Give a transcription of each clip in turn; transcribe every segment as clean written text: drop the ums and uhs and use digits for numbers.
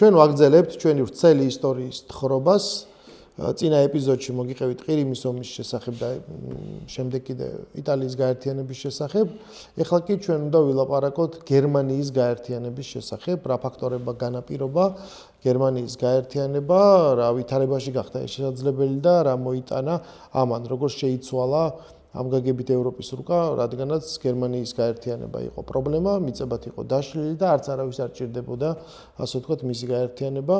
ჩვენ ვაგრძელებთ ჩვენი ვრცელი ისტორიის თხრობას. წინა ეპიზოდში მოგიყევით ყირიმის ომის შესახებ და შემდეგ კიდე იტალიის გაერთიანების შესახებ. ეხლა კი ჩვენ უნდა ვილაპარაკოთ გერმანიის გაერთიანების შესახებ, რა ფაქტორებმა განაპირობა გერმანიის გაერთიანება, რა ვითარებაში გახდა ეს შესაძლებელი და რა მოიტანა ამან, როგორ შეიცვალა ამ გაგებით ევროპის რუკა, რადგანაც გერმანიის გაერთიანება იყო პრობლემა, მიწებად იყო დაშლილი და არც არავის არ ჭირდებოდა, ასე ვთქვათ, მისი გაერთიანება.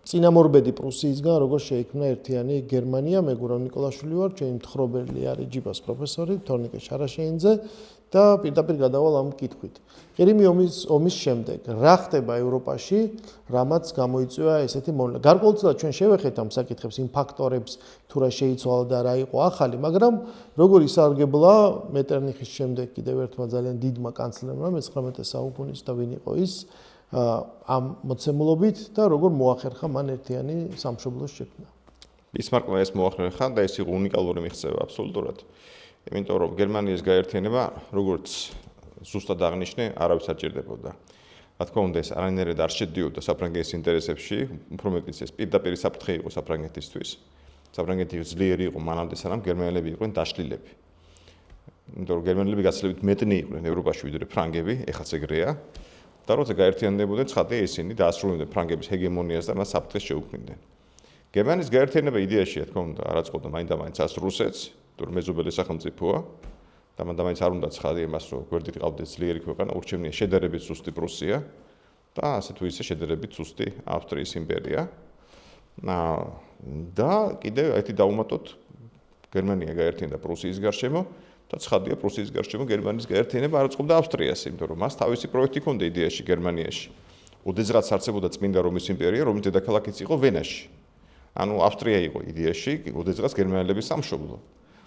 წინამორბედი პრუსიისგან როგორ შეიქმნა ერთიანი გერმანია, მე გურამ ნიკოლაშვილი ვარ, ჩემი მთხრობელი არის ჯიბას პროფესორი თორნიკე შარაშეინძე და პირდაპირ გადავალ ამ კითხვით. ყირიმის ომის შემდეგ რა ხდება ევროპაში, რამაც გამოიწვია ესეთი მოვლენა. გარკვეულწილად ჩვენ შევეხეთ ამ საკითხებს, იმ ფაქტორებს, თუ რა შეიცვალა და რა იყო ახალი, მაგრამ როგორ ისარგებლა მეტერნიხის შემდეგ კიდევ ერთმა ძალიან დიდმა კანცლერმა მე-19 საუკუნის და ვინ იყო ის ამ მოცემულობით და როგორ მოახერხა მან ერთიანი სამშობლოს შექმნა. ბისმარკმა ეს მოახერხა და ეს იყო უნიკალური მიღწევა აბსოლუტურად. იმიტომ რომ გერმანიის გაერთიანება, როგორც ზუსტად აღნიშნე, არავის არ ჭირდებოდა. რა თქმა უნდა, ეს არანაირად არ შედიოდა საფრანგეთის ინტერესებში, უფრო მეტიც ეს პირდაპირ საფრთხე იყო საფრანგეთისთვის. საფრანგეთი ძლიერი იყო მანამდე, სანამ გერმანელები იყვნენ დაშლილები. იმიტომ რომ გერმანელები გაცილებით მეტნი იყვნენ ევროპაში ვიდრე ფრანგები, ეხაც ეგრეა. და როცა გაერთიანდებოდნენ, ცხადია ისინი დაასრულებდნენ ფრანგების ჰეგემონიას და მას საფრთხეს შეუქმნიდნენ. გერმანიის გაერთიანება იდეაში, რა თქმა უნდა, არ აწყობდა მაინდა-მაინც რუსეთს, თუ მეზობელი სახელმწიფოა და მაინდა-მაინც არ უნდა ცხადია იმას, რომ გვერდით ყავდეს ძლიერი ქვეყანა, ურჩევნია შედარებით სუსტი პრუსია და ასე თუ ისე შედარებით სუსტი ავსტრიის იმპერია. და კიდევ ერთი დავუმატოთ, გერმანია გაერთიანდა პრუსიის გარშემო და ცხადია პრუსიის გარშემო გერმანიის გაერთიანება არ აწყობდა ავსტრიას, იმიტომ რომ მას თავისი პროექტი ჰქონდა იდეაში გერმანიაში. ოდესღაც არსებობდა წმინდა რომის იმპერია, რომლის დედაქალაქიც იყო ვენაში. ანუ ავსტრია იყო იდეაში, ოდესღაც გერმანელების სამშობლო.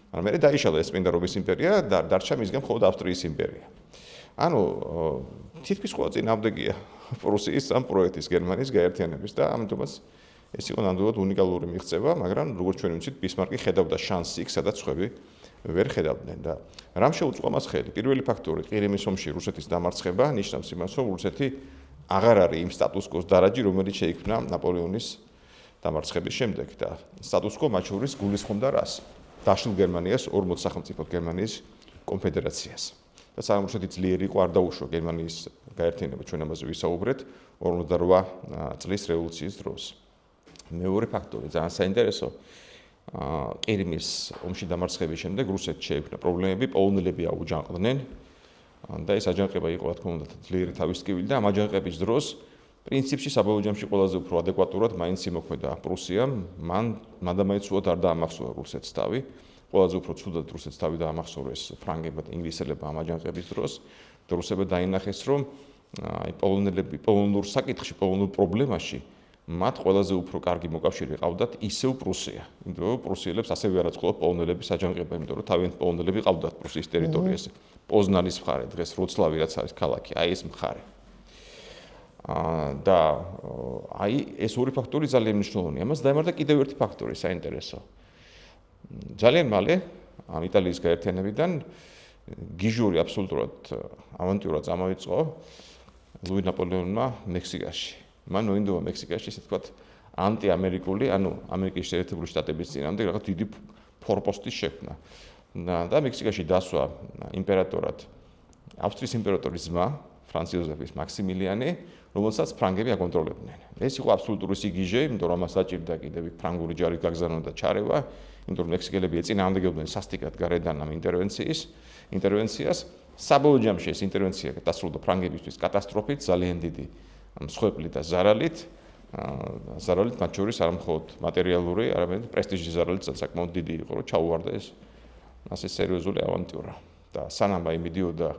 მაგრამ მერე დაიშალა ეს წმინდა რომის იმპერია და დარჩა მისგან მხოლოდ ავსტრიის იმპერია. ანუ თითქმის ყველა წინააღმდეგია პრუსიის ამ პროექტის გერმანიის გაერთიანების და ამიტომაც ეს იყო ნამდვილად უნიკალური მიღწევა, მაგრამ როგორც ჩვენ ვიცით, ბისმარკი ხედავდა შანსს იქ, სადაც სხვები ვერ ხედავდნენ და რამ შეუწყო მას ხელი? პირველი ფაქტორი, ყირიმის ომში რუსეთის დამარცხება ნიშნავს იმას, რომ რუსეთი აღარ არის იმ სტატუს-კვოს დარაჯი, რომელიც შეიქმნა ნაპოლეონის დამარცხების შემდეგ და სტატუს-კვო მათ შორის გულისხმობდა რას? დაშლილ გერმანიას, 40 სახელმწიფო გერმანიის კონფედერაციას. და სანამ რუსეთი ძლიერი იყო, არ დაუშვა გერმანიის გაერთიანება, ჩვენ ამაზე ვისაუბრეთ 48 წლის რევოლუციის დროს. მეორე ფაქტორი ძალიან საინტერესო, ყირიმის ომში დამარცხების შემდეგ რუსეთს შეექმნა პრობლემები, პოლონელები აუჯანყდნენ და ეს აჯანყება იყო, რა თქმა უნდა, ძლიერი თავისკივილი და ამ აჯანყების დროს პრინციპში საბოლოო ჯამში ყველაზე უფრო ადეკვატურად მაინც იმოქმედა პრუსიამ, მან მადამაინც უად არ დაამახსოვრა რუსეთს თავი, ყველაზე უფრო ცუდად რუსეთს თავი დაამახსოვრეს ფრანგებმა და ინგლისელებმა ამ აჯანყების დროს და რუსებმა დაინახეს, რომ პოლონელები პოლონურ საკითხში, პოლონურ პრობლემაში მათ ყველაზე უფრო კარგი მოკავშირე ყავდათ ისევ პრუსია. იმიტომ რომ პრუსიელებს ასევე არ აწყობთ პოლონელების აჯანყება, იმიტომ რომ თავიანთ პოლონელები ყავდათ პრუსიის ტერიტორიაზე. პოზნანის მხარე, დღეს როცლავი რაც არის ქალაქი, აი ეს მხარე. და აი ეს ორი ფაქტორი ძალიან მნიშვნელოვანია. ამას დაემართა კიდევ ერთი ფაქტორი საინტერესო. ძალიან მალე ამ იტალიის გაერთიანებიდან გიჟური აბსოლუტურად ავანტიურა წამოიწყო ლუი ნაპოლეონმა მექსიკაში. მან მოინდომა მექსიკაში, ესე ვთქვათ, ანტიამერიკული, ანუ ამერიკის შეერთებული შტატების წინამდე რაღაც დიდი ფორპოსტის შექმნა. და მექსიკაში დასვა იმპერატორად ავსტრიის იმპერატორის ძმა, ფრანც იოზეფის მაქსიმილიანე, რომელსაც ფრანგები აკონტროლებდნენ. ეს იყო აბსოლუტური სიგიჟე, იმიტომ რომ მას საჭირდა კიდევ ფრანგული ჯარი გაგზავნა და ჩარევა, იმიტომ რომ მექსიკელები ეწინააღმდეგებდნენ სასტიკად გარედან ამ ინტერვენციას. საბოლოო ჯამში ეს ინტერვენცია დასრულდა ფრანგებისთვის კატასტროფით, ძალიან დიდი მსხვერპლით და ზარალით, მათ შორის არა მხოლოდ მატერიალური, არამედ პრესტიჟის ზარალით საკმაოდ დიდი იყო, რომ ჩაუვარდა ეს ასე სერიოზული ავანტიურა. და სანამ აი მიდიოდა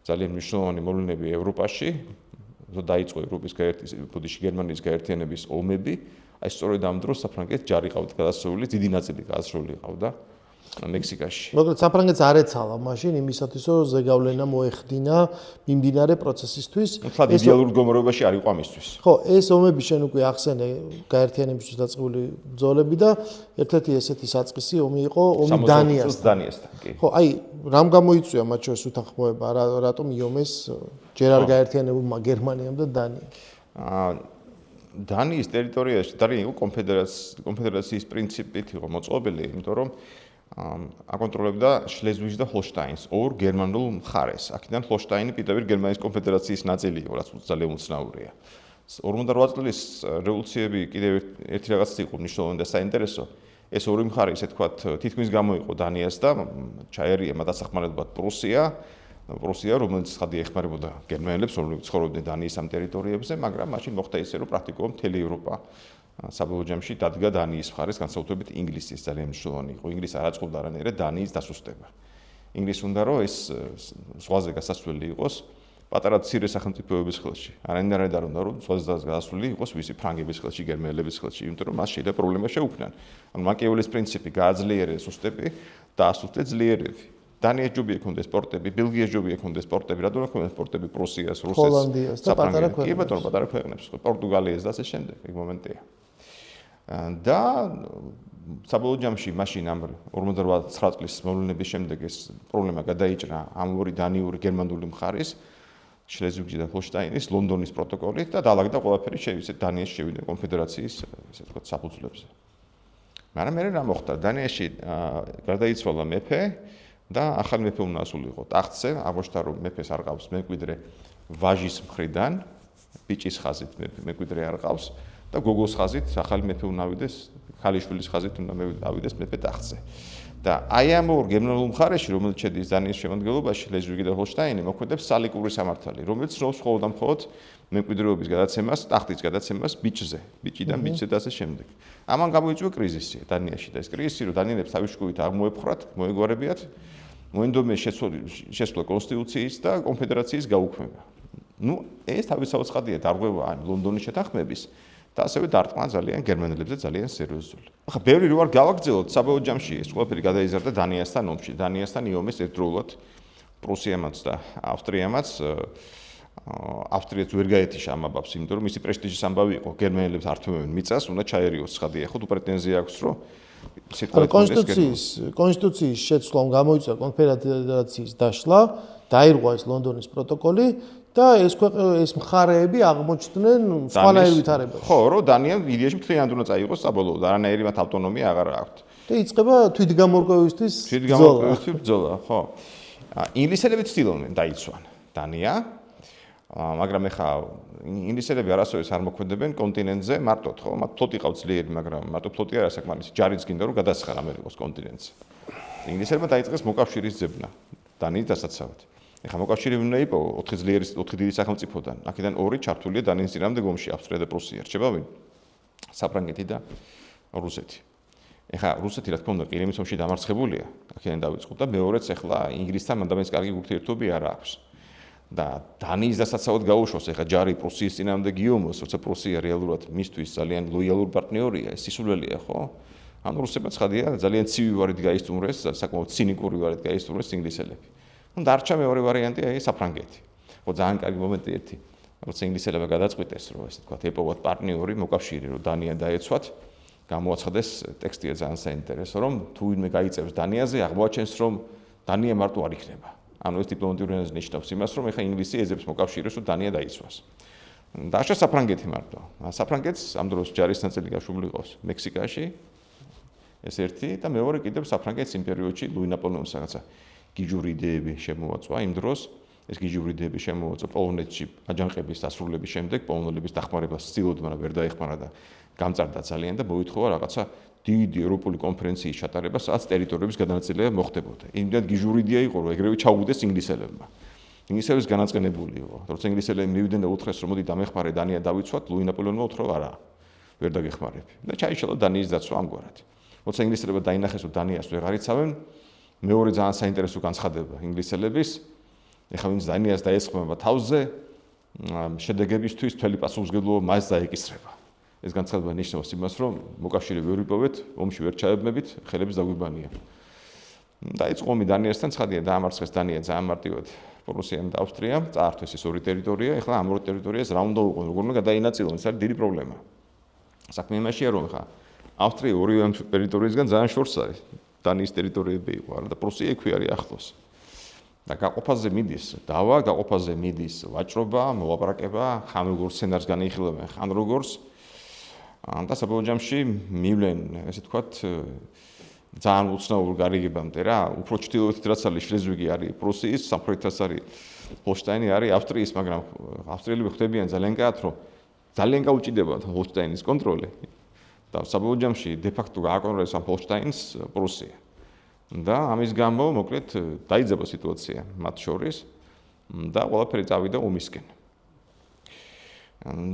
ძალიან მნიშვნელოვანი მოვლენები ევროპაში, დაიწყო ევროპის გერმანიის გაერთიანების ომები, აი სწორედ ამ დროს საფრანგეთს ჯარი ყავდა გადასული, დიდი ნაწილი გადასული ყავდა მექსიკაში. მაგრამ საფრანგეთს არ ეცალა მაშინ იმისათვის, რომ ზეგავლენა მოეხდინა მიმდინარე პროცესისთვის. თლად იდეალურ მდგომარეობაში არ იყო ამისთვის. ხო, ეს ომები შენ უკვე ახსენე გაერთიანებისთვის დაწყებული ბრძოლები და ერთ-ერთი ესეთი საწყისი ომი იყო ომი დანიასთან. ხო, აი რამ გამოიწვია მათ შორის უთანხმოება, რატომ იომეს ჯერ არ გაერთიანებულმა გერმანიამ და დანიამ? დანიის ტერიტორიაში დანია იყო კონფედერაციის პრინციპით იყო მოწყობილი, იმიტომ რომ აკონტროლებდა შლეზვიგს და ჰოლშტაინს, ორ გერმანულ მხარეს. აქედან ჰოლშტაინი პირდაპირ გერმანიის კონფედერაციის ნაწილი იყო, რაც ძალიან უცნაურია. 48 წლის რევოლუციები კიდევ ერთი რაღაც იყო მნიშვნელოვანი და საინტერესო. ეს ორი მხარე, ესე თქვათ, თითქმის გამოიყო დანიას და ჩაერია მათ დასახმარებლად პრუსია, რომელიც ხადი ეხმარებოდა გერმანელებს, რომლებიც ცხოვრობდნენ დანიის ამ ტერიტორიებზე, მაგრამ მაშინ მოხდა ისე, რომ პრაქტიკულად მთელი ევროპა საბოლოო ჯამში დადგა დანიის მხარეს, განსაკუთრებით ინგლისის ძალიან მნიშვნელოვანი იყო. ინგლისი არ აწყობდა არანაირად დანიის დასუსტება. ინგლისს უნდა რომ ეს ზღვაზე გასასვლელი იყოს პატარა მცირე სახელმწიფოების ხელში. არანაირად არ უნდა რომ ზღვაზე გასასვლელი იყოს ვისი ფრანგების ხელში, გერმანელების ხელში, იმიტომ რომ მას შეიძლება პრობლემა შეუქმნან. ანუ მაკიაველის პრინციპი გააძლიერეს სუსტები და ასუსტე ძლიერები. დანიას ჯობია ქონდეს პორტები, ბელგიას ჯობია ქონდეს პორტები, რადგან ქონდეს პორტები პრუსიას, ჰოლანდიას და პატარა ქვეყნებს. კი ბატონო, პატარა ქვეყნებს, პორტუგალიას და ასე შემდეგ, ეგ მომენტია. და საბოლოო ჯამში მაშინ ამ 49 წლის მოვლენების შემდეგ ეს პრობლემა გადაიჭრა ამ ორი დანიური გერმანული მხარის, შლეზვიგი და ჰოლშტაინის ლონდონის პროტოკოლით და დაალაგდა ყველაფერი დანიაში შევიდა კონფედერაციის, ესე ვთქვათ, საფუძვლებზე. მაგრამ მე რა მოხდა? დანიაში გარდაიცვალა მეფე და ახალ მეფე უნდა ასულიყო ტახტზე, აღმოჩნდა რომ მეფეს არ ყავს მემკვიდრე ვაჟის მხრიდან, ბიჭის ხაზით მემკვიდრე არ ყავს და გოგოს ხაზით ახალი მეფე უნდა ავიდეს, ქალიშვილის ხაზით უნდა ავიდეს მეფე ტახტზე. და აი ამ ორ გერმანულ მხარეში, რომელიც შედის დანიის შემადგენლობაში, შლეზვიგი და ჰოლშტაინი, მოქმედებს სალიკური სამართალი, რომელიც სრობს მხოლოდ და მხოლოდ მემკვიდრეობის გადაცემას, ტახტის გადაცემას ბიჭზე, ბიჭიდან ბიჭზე და ასე შემდეგ. ამან გამოიწვია კრიზისი დანიაში და ეს კრიზისი, რომ დანიელებს თავის შუქით აღმოეპხრათ, მოეგვარებიათ, მოენდომეს შესვლა კონსტიტუციის და კონფედერაციის გაუქმება. ნუ ეს თავისთავად ცხადია დარღვევა ამ ლონდონის შეთანხმების და ასევე დარტყმა ძალიან გერმანელებზე ძალიან სერიოზული. ახლა ბევრი რო არ გავაგრძელოთ, საბოლოო ჯამში ეს ყველაფერი გადაიზარდა დანიასთან ომში. დანიასთან იომეს ერთდროულად პრუსიამაც და ავსტრიამაც ავსტრიაც ვერ გაეთიშა ამ აბაბს, იმიტომ რომ მისი პრესტიჟის ამბავი იყო გერმანელებს არ თმევენ მიწას, უნდა ჩაერიოს ცხადია, ხო თუ პრეტენზია აქვს, რომ კონსტიტუციის შეცვლამ გამოიწვია კონფედერაციის დაშლა, დაირღვა ეს ლონდონის პროტოკოლი და ეს მხარეები აღმოჩნდნენ სხვანაირ ვითარებაში. ხო, რომ დანიამ იდეაში მთლიანად უნდა წაიღოს საბოლოოდ, არანაირი მათ ავტონომია აღარ აქვთ. და იწყება თვითგამორკვევისთვის ბრძოლა, ხო. ინგლისელები ცდილობდნენ დაიცვან დანია, მაგრამ ეხლა ინგლისელები არასოდეს არ მოქმედებენ კონტინენტზე მარტოდ, ხო? მათ ფლოტი ყავთ ძლიერი, მაგრამ მარტო ფლოტი არა საკმარისი, ჯარიც გინდა რომ გადასხარ ამერიკოს კონტინენტზე. ინგლისელებმა დაიწყეს მოკავშირის ძებნა დანიის დასაცავად. ეხლა მოკავშირე უნდა იყო 4 დიდი სახელმწიფოდან. აქედან 2 ჩართულია დანიის წინააღმდეგ ომში, ავსტრია და პრუსია. რჩება ვინ? საფრანგეთი და რუსეთი. ეხლა რუსეთი რა თქმა უნდა ყირიმის ომში დამარცხებულია, აქედან დაიწყო და მეორეც ეხლა ინგლისთან მანდამის კარგი ურთიერთობები არ აქვს. და დანიის დასაცავად გაუშვოს ეხლა ჯარი პრუსიის წინააღმდეგ გიომოს, როცა პრუსია რეალურად მისთვის ძალიან ლოიალური პარტნიორია, ეს სისულელია, ხო? ანუ რუსებმა ცხადია ძალიან ცივი ვარით გაისტუმრეს, საკმაოდ ცინიკური ვარით გაისტუმრეს ინგლისელები. ნუ დარჩა მეორე ვარიანტი, აი საფრანგეთი. ხო, ძალიან კარგი მომენტი ერთი, როცა ინგლისელებმა გადაწყვიტეს, რომ ესე თქვა ეპოვათ პარტნიორი, მოკავშირე, რომ დანია დაეცვათ, გამოაცხადეს ტექსტია ძალიან საინტერესო, რომ თუ ვინმე გაიწევს დანიაზე, აღმოაჩენს, რომ დანია მარტო არ იქნება. ანუ ეს დიპლომატიური ენაზე ნიშნავს იმას, რომ ეხა ინგლისი ეძებს მოკავშირეს, რომ დანია დაიცვას. დარჩა საფრანგეთი მარტო. საფრანგეთს ამ დროს ჯარის ნაწილი გაშუღული ყავს მექსიკაში. ეს ერთი და მეორე კიდევ საფრანგეთის იმ პერიოდში ლუი ნაპოლეონის რაღაცა გიჟური იდეები შემოაწვა იმ დროს. ეს გიჟური იდეები შემოაწვა პოლონეთში აჯანყების დასრულების შემდეგ, პოლონელების დახმარებას ცდილობდა, მაგრამ ვერ დაეხმარა და გამწარდა ძალიან და მოითხოვა რაღაცა დიდი ევროპული კონფერენციის ჩატარება, სადაც ტერიტორიების გადანაწილება მოხდებოდა. იმდენად გიჟური იდეა იყო, რომ ეგრევე ჩაუგდეს ინგლისელებმა. ინგლისელებს განაწყენებული იყო. როცა ინგლისელები მივიდნენ და უთხრეს, რომ მოდი დამეხმარე დანია დავიცვათ, ლუი ნაპოლეონმა უთხრა არა. ვერ დაგეხმარებ. და ჩაიშალა დანიის დაცვა ამგვარად. როცა ინგლისელებმა დაინახეს, რომ დანიას ვეღარ იცავენ, მეორე ძალიან საინტერესო განცხადება ინგლისელების, ეხლა ვინც დანიას დაესხმება თავზე, შედეგებისთვის მთელი პასუხისმგებლობა მას დაეკისრება. ეს განცხადება ნიშნავს იმას, რომ მოკავშირე ვერ ვიპოვეთ, ომში ვერ ჩაებმებით, ხელების დაგვიბანია. დაიწყო ომი დანიასთან, ცხადია, დაამარცხეს დანია ძალიან მარტივად პრუსიამ და ავსტრიამ, წაართვეს ეს ორი ტერიტორია, ეხლა ამ ორი ტერიტორიას რა უნდა უყო, როგორ უნდა გადაინაწილონ, ეს არის დიდი პრობლემა. საქმე იმაშია, რომ ეხლა ავსტრია ორივე ტერიტორიისგან ძალიან შორს არის. დანიის ტერიტორიები იყო, არა და პრუსია იქვე არის ახლოს. და გაყოფაზე მიდის დავა, გაყოფაზე მიდის ვაჭრობა, მოლაპარაკება, ხან როგორ სცენარს განიხილავენ, ხან როგორს და საბოლოო ჯამში მივლენ, ესე ვთქვათ, ძალიან უცნაურ გარიგებამდე რა, უფრო ჩრდილოეთით რაც არის შლეზვიგი არის პრუსიის, სამხრეთით არის ჰოლშტაინი არის ავსტრიის, მაგრამ ავსტრიელები ხვდებიან ძალიან კარგად, რომ ძალიან გაუჭირდებათ ჰოლშტაინის კონტროლი და საბოლოო ჯამში დე ფაქტო გააკონტროლეს ამ ჰოლშტაინს პრუსია. და ამის გამო მოკლედ დაიძაბა სიტუაცია მათ შორის და ყველაფერი წავიდა ომისკენ.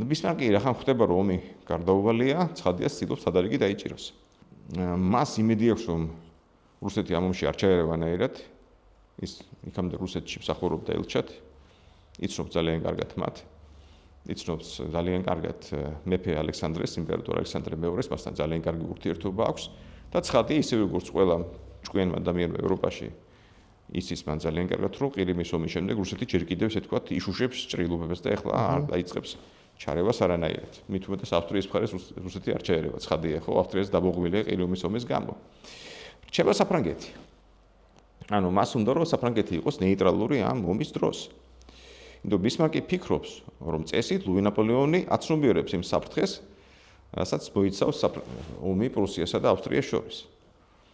ბისმარკი რახან ხვდება რომ ომი გარდაუვალია, ცხადია ცდილობს სადარიგი დაიჭიროს. მას იმედი აქვს რომ რუსეთი ამ ომში არ ჩაერევანაირად, ის იქამდე რუსეთში მსახურობდა ელჩად, იცნობს ძალიან კარგად მათ, იცნობს ძალიან კარგად მეფე ალექსანდრეს, იმპერატორ ალექსანდრე მეორეს, მასთან ძალიან კარგი ურთიერთობა აქვს და ცხადია ისევე როგორც ყველა ჭკვიან ადამიანმა ევროპაში იცის მან ძალიან კარგად რომ ყირიმის ომის შემდეგ რუსეთი ჯერ კიდევ ესე ვთქვათ იშუშებს ჭრილობებს და ეხლა არ დაიწყებს ჩარევას არანაირად. მით უმეტეს ავსტრიის მხარეს რუსეთი არ ჩაერევა, ცხადია ხო, ავსტრიას დაბოღმილია ყირიმის ომის გამო. რჩება საფრანგეთი. ანუ მას უნდა რომ საფრანგეთი იყოს ნეიტრალური ამ ომის დროს. იმიტომ ბისმარკი ფიქრობს რომ წესით ლუი ნაპოლეონი აცნობიერებს იმ საფრთხეს, რასაც მოიცავს ომი პრუსიასა და ავსტრიას შორის.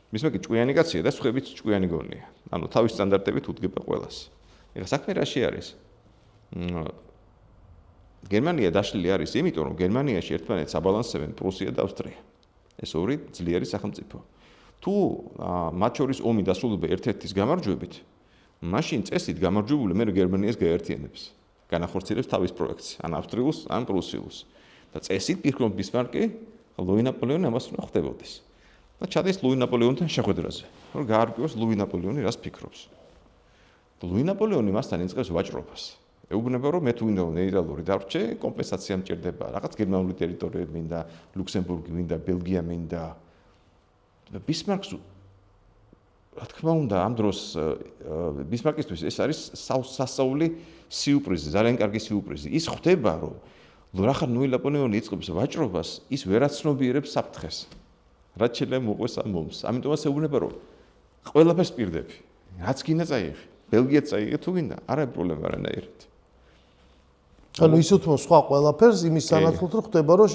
ბისმარკი ჭკვიანი კაცია და სხვაებიც ჭკვიანი გონია. ანუ თავის სტანდარტებით უდგება ყველას. ეხლა საქმე რაში არის? გერმანია დაშლილი არის იმიტომ, რომ გერმანიაში ერთმანეთს აბალანსებენ პრუსია და ავსტრია. ეს ორი ძლიერი სახელმწიფო. თუ მათ შორის ომი დასრულდება ერთ-ერთის გამარჯვებით, მაშინ წესით გამარჯვებული მე გერმანიას გაერთიანებს. განახორციელებს თავის პროექტს, ან ავსტრიულს, ან პრუსიულს. და წესით ფიქრობ ბისმარკი, ლუი ნაპოლეონი ამას უნდა ხდებოდეს. და ჩადის ლუი ნაპოლეონთან შეხვედრაზე. რომ გაარკვიოს ლუი ნაპოლეონი რას ფიქრობს. ლუი ნაპოლეონი მასთან იწყებს ვაჭრობას. ეუბნება რომ მე თუ ვინდა ნეიტრალური დარჩე, კომპენსაცია მჭირდება, რაღაც გერმანული ტერიტორიები მინდა, ლუქსემბურგი მინდა, ბელგია მინდა. და ბისმარკს რა თქმა უნდა ამ დროს ბისმარკისთვის ეს არის სასწაული სიურპრიზი, ძალიან კარგი სიურპრიზი. ის ხვდება რომ რახან ლუი ნაპოლეონი იწყებს ვაჭრობას, ის ვერაცნობიერებს საფრთხეს. რაც შეიძლება მოყვეს ამ ომს. ამიტომაც ეუბნება რომ ყველაფერს პირდები. რაც გინდა წაიღე. ბელგიაც წაიღე თუ გინდა, არა პრობლემა არანაირად. ანუ ის უთმობს სხვა ყველაფერს იმის სანაცვლოდ რომ ხდება რომ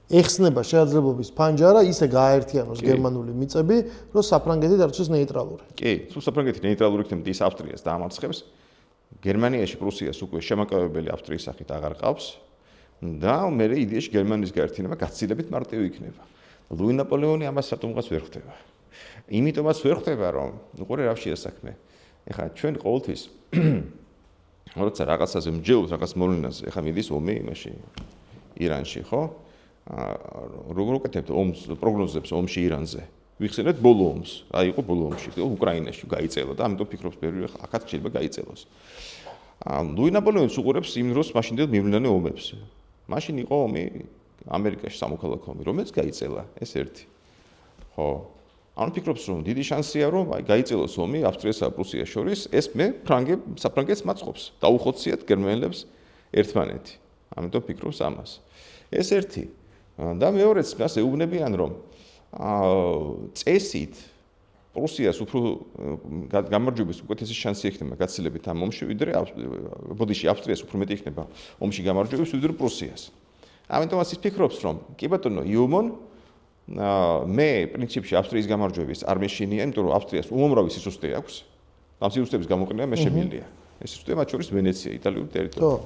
ეხსნება შეაძლებლობის ფანჯარა, ისე გააერთიანოს გერმანული მიწები, რომ საფრანგეთი დარჩეს ნეიტრალური. კი, თუ საფრანგეთი ნეიტრალური იქნება, ის ავსტრიას დაამარცხებს. გერმანიაში პრუსიას უკვე შემაკავებელი ავსტრიის სახით აღარ ყავს და მე იდეაში გერმანიის გაერთიანება გაცილებით მარტივი იქნება. ლუი ნაპოლეონი ამას რატომღაც ვერ ხვდება. იმიტომაც ვერ ხვდება, რომ უყურე რა შეასაქმე. ეხლა ჩვენ ყოველთვის როცა რაღაცაზე მჯელობს, რაღაც მოვლენაზე, ეხლა მიდის ომი იმაში ირანში, ხო? როგორ უკეთებთ ომს, პროგნოზებს ომში ირანზე? ვიხსენეთ ბოლო ომს, აი იყო ბოლო ომში, უკრაინაში გაიწელა და ამიტომ ფიქრობს ბევრი ახაც შეიძლება გაიწელოს. ლუი ნაპოლეონი უყურებს იმ დროს მაშინდელ მივლინდანე ომებს. მაშინ იყო ომი ამერიკაში სამოქალაქო ომი, რომელიც გაიწელა, ეს ერთი. ხო. ანუ ფიქრობს რომ დიდი შანსია რომ აი გაიწელოს ომი ავსტრიასა და პრუსიას შორის, ეს მე საფრანგეთს მაწყობს. დაუხოციათ გერმანელებს ერთმანეთი. ამიტომ ფიქრობს ამას. ეს ერთი. და მეორეც მას ეუბნებიან რომ წესით პრუსიას უფრო გამარჯვების უკეთესი შანსი ექნება გაცილებით ამ ომში, ვიდრე ბოდიში ავსტრიას უფრო მეტი ექნება ომში გამარჯვების, ვიდრე პრუსიას. ამიტომაც ის ფიქრობს რომ კი ბატონო იუმონ მე პრინციპში ავსტრიის გამარჯვების არ მეშინია, იმიტომ რომ ავსტრიას უმომრავი სისუსტე აქვს. ამ სისუსტეების გამოყენება მე შემიძლია. ეს სისუსტე მათ შორის ვენეცია, იტალიური ტერიტორია.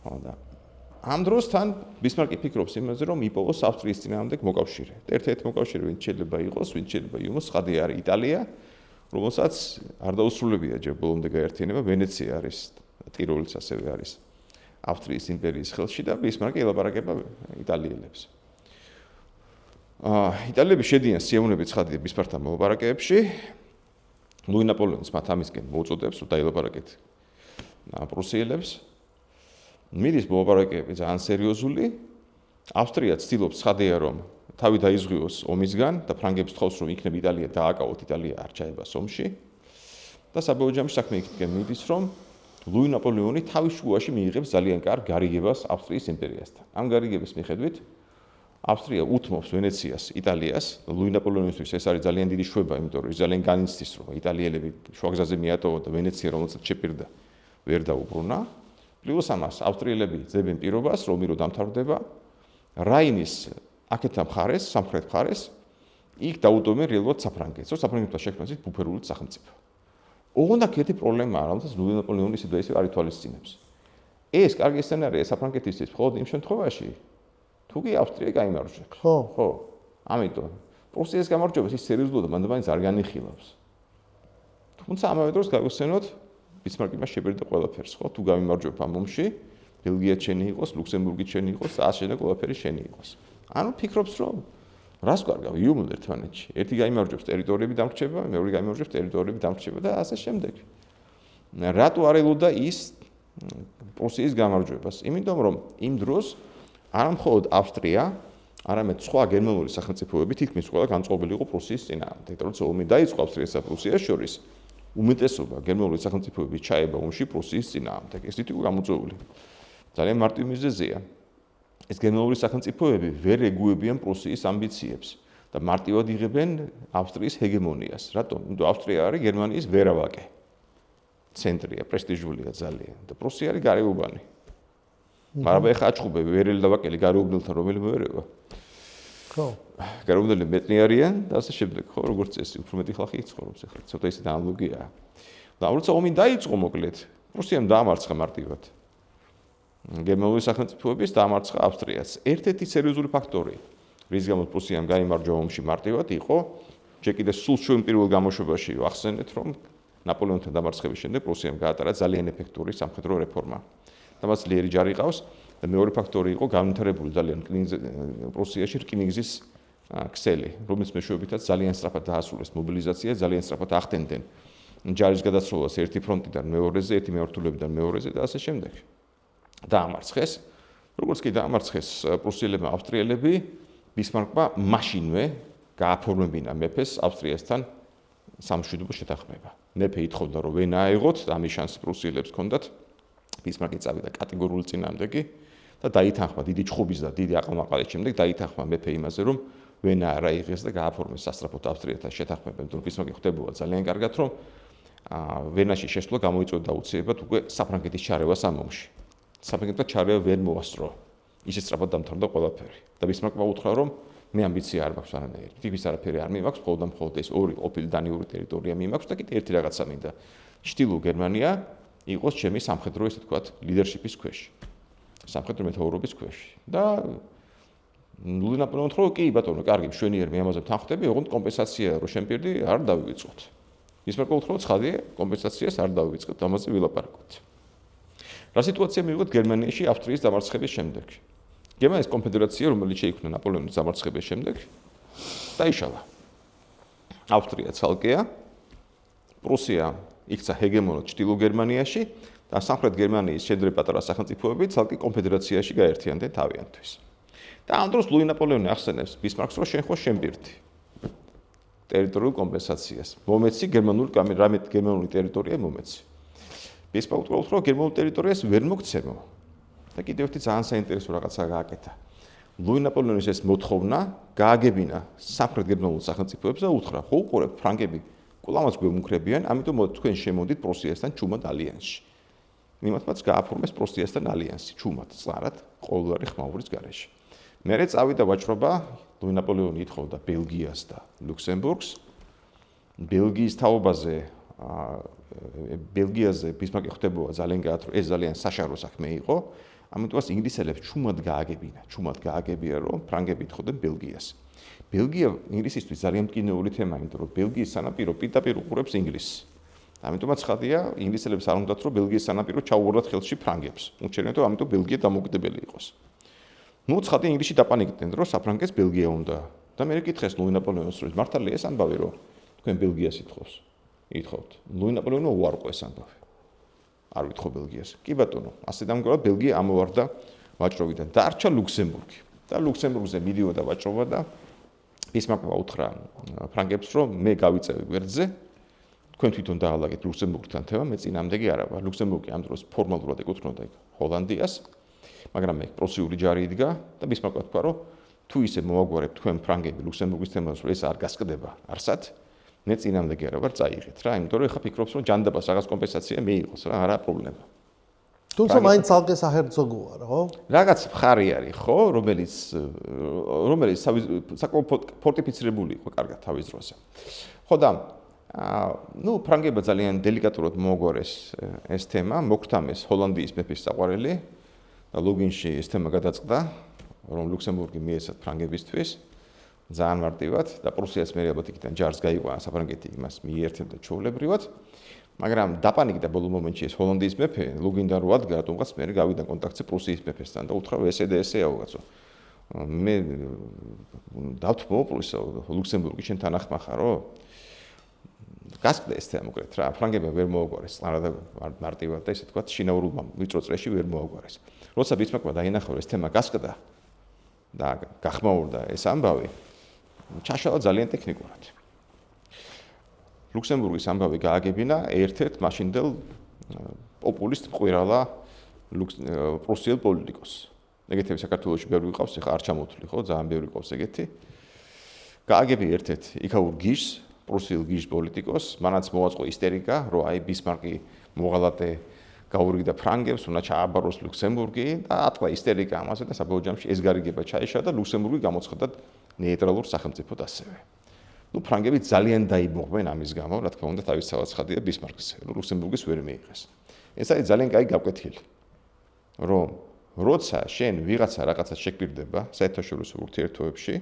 ხო და ამ დროსთან ბისმარკი ფიქრობს იმაზე, რომ იპოვოს ავსტრიის წინააღმდეგ მოკავშირე. ერთ-ერთი მოკავშირე ვინც შეიძლება იყოს, ვინც შეიძლება იუმოს, ხადია არის იტალია, რომელსაც არ დაუსრულებია ჯერ ბოლომდე გაერთიანება, ვენეცია არის, ტიროლიც ასევე არის ავსტრიის იმპერიის ხელში და ბისმარკი ელაპარაკება იტალიელებს. იტალიელები შედიან სიამოვნებით ხადია ბისმარკთან მოლაპარაკებებში. ლუი ნაპოლეონს მათ ამისკენ მოუწოდებს, რომ დაელაპარაკეთ პრუსიელებს. მიდის მოლაპარაკებები ძალიან სერიოზული. ავსტრია ცდილობს ხადია რომ თავი დაიზღვიოს ომისგან და ფრანგებს თხოვს რომ იქნებ იტალია დააკავოთ, იტალია არ ჩაებას ომში. და საბოლოო ჯამში საქმე იქიდან მიდის რომ ლუი ნაპოლეონი თავის შუაში მიიღებს ძალიან კარგ გარიგებას ავსტრიის იმპერიასთან. ამ გარიგების მიხედვით ავსტრია უთმობს ვენეციას, იტალიას, ლუი ნაპოლეონისთვის ეს არის ძალიან დიდი შვება, იმიტომ რომ ის ძალიან განიცდის, რომ იტალიელები შუაგზაზე მიატოვა და ვენეცია რომელსაც შეპირდა, ვერ დაუბრუნა. პლუს ამას ავსტრიელები ძებენ პირობას, რომ ირო დამთავრდება რაინის აქეთა მხარეს, სამხრეთ მხარეს, იქ დაუტოვებენ რეალურად საფრანგეთს, რომ საფრანგეთთან შექმნას ის ბუფერული სახელმწიფო. ოღონდ აქ ერთი პრობლემაა, რომელსაც ლუი ნაპოლეონი ისე და ისე არ ითვალისწინებს. ეს კარგი სცენარია საფრანგეთისთვის მხოლოდ იმ შემთხვევაში, თუ კი ავსტრია გაიმარჯვებს. ხო. ამიტომ პრუსიის გამარჯვებას ის სერიოზულად მანდ-მაინც არ განიხილავს. თუმცა ამავე დროს გავიხსენოთ, ბისმარკი მას შეპირდა ყველაფერს, ხო? თუ გამიმარჯვებ ამ ომში, ბელგია შენი იყოს, ლუქსემბურგი შენი იყოს, ასე ყველაფერი შენი იყოს. ანუ ფიქრობს, რომ რას კარგავ იუმულ ერთმანეთში. ერთი გამიმარჯვებს ტერიტორიები დამრჩება, მეორე გამიმარჯვებს ტერიტორიები დამრჩება და ასე შემდეგ. რატო არ ელოდა ის პრუსიის გამარჯვებას? იმიტომ რომ იმ დროს არა მხოლოდ ავსტრია, არამედ სხვა გერმანული სახელმწიფოები თითქმის ყველა განწყობილი იყო პრუსიის წინააღმდეგ. როცა ომი დაიწყო ავსტრიასა და პრუსიას შორის, უმეტესობა გერმანული სახელმწიფოების ჩაება ომში პრუსიის წინააღმდეგ. ეს თითქოს გამოწვეული. ძალიან მარტივ მიზეზია. ეს გერმანული სახელმწიფოები ვერ ეგუებიან პრუსიის ამბიციებს და მარტივად იღებენ ავსტრიის ჰეგემონიას. რატომ? იმიტომ ავსტრია არის გერმანიის ვერავაკე. ცენტრია, პრესტიჟულია ძალიან და პრუსია არის გარეუბანი. მაგრამ ეხა აჩხუბე ვერელი და ვაკელი გარეუბნელთან რომელიმე ვერევა. ხო. გარეუბნელი მეტნი არიან და ასე შემდეგ, ხო, როგორც წესი, უფრო მეტი ხალხი იცხოვრობს ეხლა. ცოტა ისეთი ანალოგიაა. და როცა ომი დაიწყო მოკლედ, პრუსიამ დაამარცხა მარტივად. გერმანული სახელმწიფოების დაამარცხა ავსტრიას. ერთ-ერთი სერიოზული ფაქტორი, რის გამოც პრუსიამ გაიმარჯვა ომში მარტივად, იყო ჯერ კიდევ სულ შუა პირველ გამოშვებაში ვახსენეთ, რომ ნაპოლეონთან დამარცხების შემდეგ პრუსიამ გაატარა ძალიან ეფექტური სამხედრო რეფორმა. და მას ძლიერი ჯარი ყავს და მეორე ფაქტორი იყო განვითარებული ძალიან პრუსიაში რკინიგზის ქსელი, რომელიც მეშვეობითაც ძალიან სწრაფად დაასრულეს მობილიზაცია, ძალიან სწრაფად ახდენდნენ ჯარის გადასროლას ერთი ფრონტიდან მეორეზე, ერთი მიმართულებიდან მეორეზე და ასე შემდეგ. დაამარცხეს. როგორც კი დაამარცხეს პრუსიელებმა ავსტრიელები, ბისმარკმა მაშინვე გააფორმებინა მეფეს ავსტრიასთან სამშვიდობო შეთანხმება. მეფე ითხოვდა, რომ ვენა აეღოთ და ამის შანსი პრუსიელებს ჰქონდათ. ბისმარკი წავიდა კატეგორიული წინააღმდეგი და დაითანხმა დიდი ჩხუბის და დიდი აყალმაყალის შემდეგ დაითანხმა მეფე იმაზე, რომ ვენა არ აიღეს და გააფორმეს სასწრაფოდ ავსტრიასთან შეთანხმება. იმიტომ რომ ბისმარკი ხვდებოდა ძალიან კარგად, რომ ვენაში შესვლა გამოიწვევდა აუცილებლად უკვე საფრანგეთის ჩარევას ამ ომში. საფრანგეთმა ჩარევა ვერ მოასწრო. ისე სწრაფად დამთავრდა ყველაფერი. და ბისმარკმა უთხრა, რომ მე ამბიცია არ მაქვს არანაირი. თითქმის არაფერი არ მიმაქვს, მხოლოდ ეს ორი ყოფილი დანიური ტერიტორია მიმაქვს და კიდე ერთი რაღაცა მინდა. ჩრდილო გერმანია იყოს ჩემი სამხედრო, ესე ვთქვათ, ლიდერშიპის ქვეშ. სამხედრო მეთაურობის ქვეშ. და ლუი ნაპოლეონი უთხრა, კი ბატონო, კარგი, მშვენიერ მე ამაზე თანხმდები, ოღონდ კომპენსაცია რო შემპირდი, არ დავივიწყოთ. ბისმარკმა უთხრა, ცხადია, კომპენსაციას არ დავივიწყოთ, ამაზე ვილაპარაკოთ. რა სიტუაცია მივიღოთ გერმანიაში ავსტრიის დამარცხების შემდეგ? გერმანიის კონფედერაცია, რომელიც შეიქმნა ნაპოლეონის დამარცხების შემდეგ, დაიშალა. ავსტრია ცალკეა, პრუსია იქცა ჰეგემონად ჩრდილო გერმანიაში და სამხრეთ გერმანიის შედრე პატარა სახელმწიფოები ცალკე კონფედერაციაში გაერთიანდნენ თავიანთთვის. და ამ დროს ლუი ნაპოლეონი ახსენებს ბისმარკს, რომ შენ ხო შემპირდი ტერიტორიულ კომპენსაციას. მომეცი გერმანული ტერიტორია მომეცი. ბისმარკმა უთხრა, რომ გერმანულ ტერიტორიას ვერ მოგცემო. და კიდევ ერთი ძალიან საინტერესო რაღაცა გააკეთა. ლუი ნაპოლეონის ეს მოთხოვნა გააგებინა სამხრეთ გერმანულ სახელმწიფოებს და უთხრა, ხო უყურებთ ფრანგები კვლავაც გვემუქრებიან, ამიტომ თქვენ შემოდით პრუსიასთან ჩუმად ალიანსში. იმათმაც გააფორმეს პრუსიასთან ალიანსი, ჩუმად, წარად, ყოველგვარი ხმაურის გარეშე. მერე წავიდა ვაჭრობა, ლუი ნაპოლეონი ითხოვდა ბელგიას და ლუქსემბურგს. ბელგიის თაობაზე ბელგიაზე ბისმარკი ხვდებოდა ძალიან კარგად, რომ ეს ძალიან საშარო საქმე იყო. ამიტომაც ინგლისელებს ჩუმად გააგებია, რომ ფრანგები ითხოვდნენ ბელგიას. ბელგია ინგლისისთვის ძალიან მტკივნეული თემაა, იმიტომ რომ ბელგიის სანაპირო პირდაპირ უყურებს ინგლისს. ამიტომაც ხადია, ინგლისელებს არ უნდათ, რომ ბელგიის სანაპირო ჩაუვარდათ ხელში ფრანგებს. უჩერენ, რომ ამიტომ ბელგია დამოუკიდებელი იყოს. ნუ ცხადია ინგლისში დაპანიკდნენ, რომ საფრანგეთს ბელგია უნდა. და მე კითხეს ლუი ნაპოლეონს, რომ მართალია ეს ამბავი, რომ თქვენ ბელგიას ითხოვთ. ლუი ნაპოლეონი უარყო ეს ამბავი. არ ვითხოვ ბელგიას. კი ბატონო, ასე დამკვირვებლად ბელგია ამოვარდა ვაჭრობიდან. დარჩა ლუქსემბურგი. და ლუქსემბურგზე მიდიოდა ვაჭრობა და ბისმარკმა უთხრა ფრანგებს, რომ მე გავიწევი გვერდზე, თქვენ თვითონ დაალაგეთ ლუქსემბურგთან თემა, მე წინამდეგი არა ვარ. ლუქსემბურგი ამ დროს ფორმალურად ეკუთვნოდა ჰოლანდიას, მაგრამ მე პრუსიული ჯარი იდგა და ბისმარკმა თქვა, რომ თუ ისე მოაგვარებთ თქვენ ფრანგები ლუქსემბურგის თემას, რომ ეს არ გასკდება არსად, მე წინამდეგი არა ვარ წაიღეთ რა, იმიტომ რომ ეხლა ფიქრობს რომ ჯანდაბას რაღაც კომპენსაცია მიიღოს რა, არა პრობლემა. თუმცა მაინც ალკე საჰერცოგო არ ხო? რაღაც მხარი არის, ხო, რომელიც საკმაოდ ფორტიფიცირებული იყო კარგად თავის დროზე. ხო და ფრანგებმა ძალიან დელიკატურად მოაგვარეს ეს თემა, მოგვთამეს ჰოლანდიის მეფის საყვარელი და ლუგინში ეს თემა გადაწყდა, რომ ლუქსემბურგი მიეცათ ფრანგებისთვის ძალიან მარტივად და პრუსიას მე ალბათ იქიდან ჯარს გაიყვანა საფრანგეთი იმას მიერთებდა ჩვეულებრივად. მაგრამ დაპანიკდა ბოლო მომენტში ეს ჰოლანდიის მეფე, ლუგინდა რო ადგა, რატომღაც მე გავიდა კონტაქტზე პრუსიის მეფესთან და უთხრა ესე და ესეა უღაცო. მე დავთმო პრუსია ლუქსემბურგი შენთან ახმახარო? გასკდა ეს თემა მოკლედ რა, ფრანგებმა ვერ მოაგვარეს, არადა მარტივად და ესე თქვა შინაურ ვიწრო წრეში ვერ მოაგვარეს. როცა ბისმარკმა დაინახა ეს თემა გასკდა და გახმაურდა ეს ამბავი, ჩაშალა ძალიან ტექნიკურად. ლუქსემბურგის ამბავი გააგებინა ერთ-ერთ მაშინდელ პოპულისტ მყვირალა პრუსიელ პოლიტიკოს. ეგეთები საქართველოში ბევრი ვიყავს, ეხლა არ ჩამოთვლი, ხო, ძალიან ბევრი ყავს ეგეთი. გააგები ერთ-ერთ იქაურ გიჟს, პრუსიელ გიჟ პოლიტიკოს, მანაც მოაწყო ისტერიკა, რომ აი ბისმარკი მოღალატე გაურიგდა ფრანგებს, უნდა ჩააბაროს ლუქსემბურგი და ატყდა ისტერიკა ამაზე და საბოლოო ჯამში ეს გარიგება ჩაეშალა და ლუქსემბურგი გამოცხადდა ნეიტრალურ სახელმწიფოდ ასევე. ფრანგები ძალიან დაიბოღდნენ ამის გამო, რა თქმა უნდა, თავის სავაცხადია ბისმარკს, ლუქსემბურგის ვერ მიიღეს. ეს არის ძალიან კაი გაკვეთილი, რომ როცა შენ ვიღაცა რაღაცას შეგვირდება საერთაშორისო ურთიერთობებში,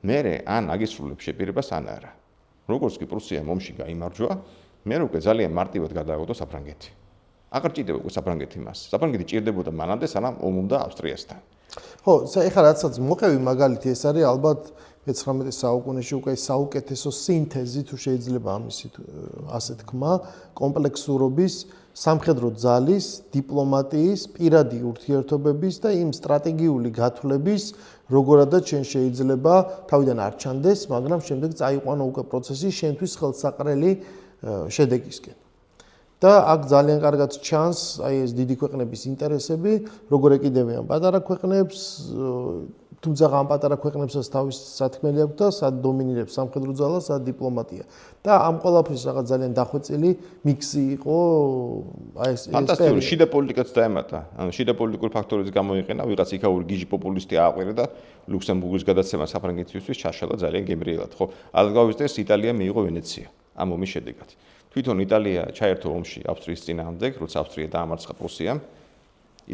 მე ან აგისრულებს შეპირებას ან არა. როგორც კი პრუსიამ ომში გაიმარჯვა, მე უკვე ძალიან მარტივად გადააგდო საფრანგეთი. აღარ ჭირდება უკვე საფრანგეთი მას. საფრანგეთი ჭირდებოდა მანამდე, სანამ ომობდა ავსტრიასთან. ხო, ეხლა რაცაც მოყევი მაგალითი ეს არის ალბათ 19 საუკუნეში უკვე საუკეთესო სინთეზი თუ შეიძლება ამისით ასე თქვა, კომპლექსურობის, სამხედრო ძალის, დიპლომატიის, პირადი ურთიერთობების და იმ სტრატეგიული გათვლების, როგორადაც შენ შეიძლება თავიდან არ ჩანდეს, მაგრამ შემდეგ წაიყვანო უკვე პროცესი შენთვის ხელსაყრელი შედეგისკენ. და აქ ძალიან კარგად ჩანს აი ეს დიდი ქვეყნების ინტერესები, როგორ ეკიდებიან პატარა ქვეყნებს, თუმცა ამ პატარა ქვეყნებსაც თავის სათქმელი აქვს და სად დომინირებს სამხედრო ძალა, სად დიპლომატია. და ამ ყველაფრის რაღაც ძალიან დახვეწილი მიქსი იყო აი ეს ფანტასტიკური შიდა პოლიტიკაც დაემატა. ანუ შიდა პოლიტიკური ფაქტორიც გამოიყენა, ვიღაც იქაური გიჟი პოპულისტი ააყვირა და ლუქსემბურგის გადაცემა საფრანგეთისთვის ჩაშალა ძალიან გემრიელად, ხო? ალგავისტეს იტალია მიიღო ვენეცია ამ ომის შედეგად. თვითონ იტალია ჩაერთო ომში ავსტრიის წინააღმდეგ, როცა ავსტრია დაამარცხა პრუსიამ.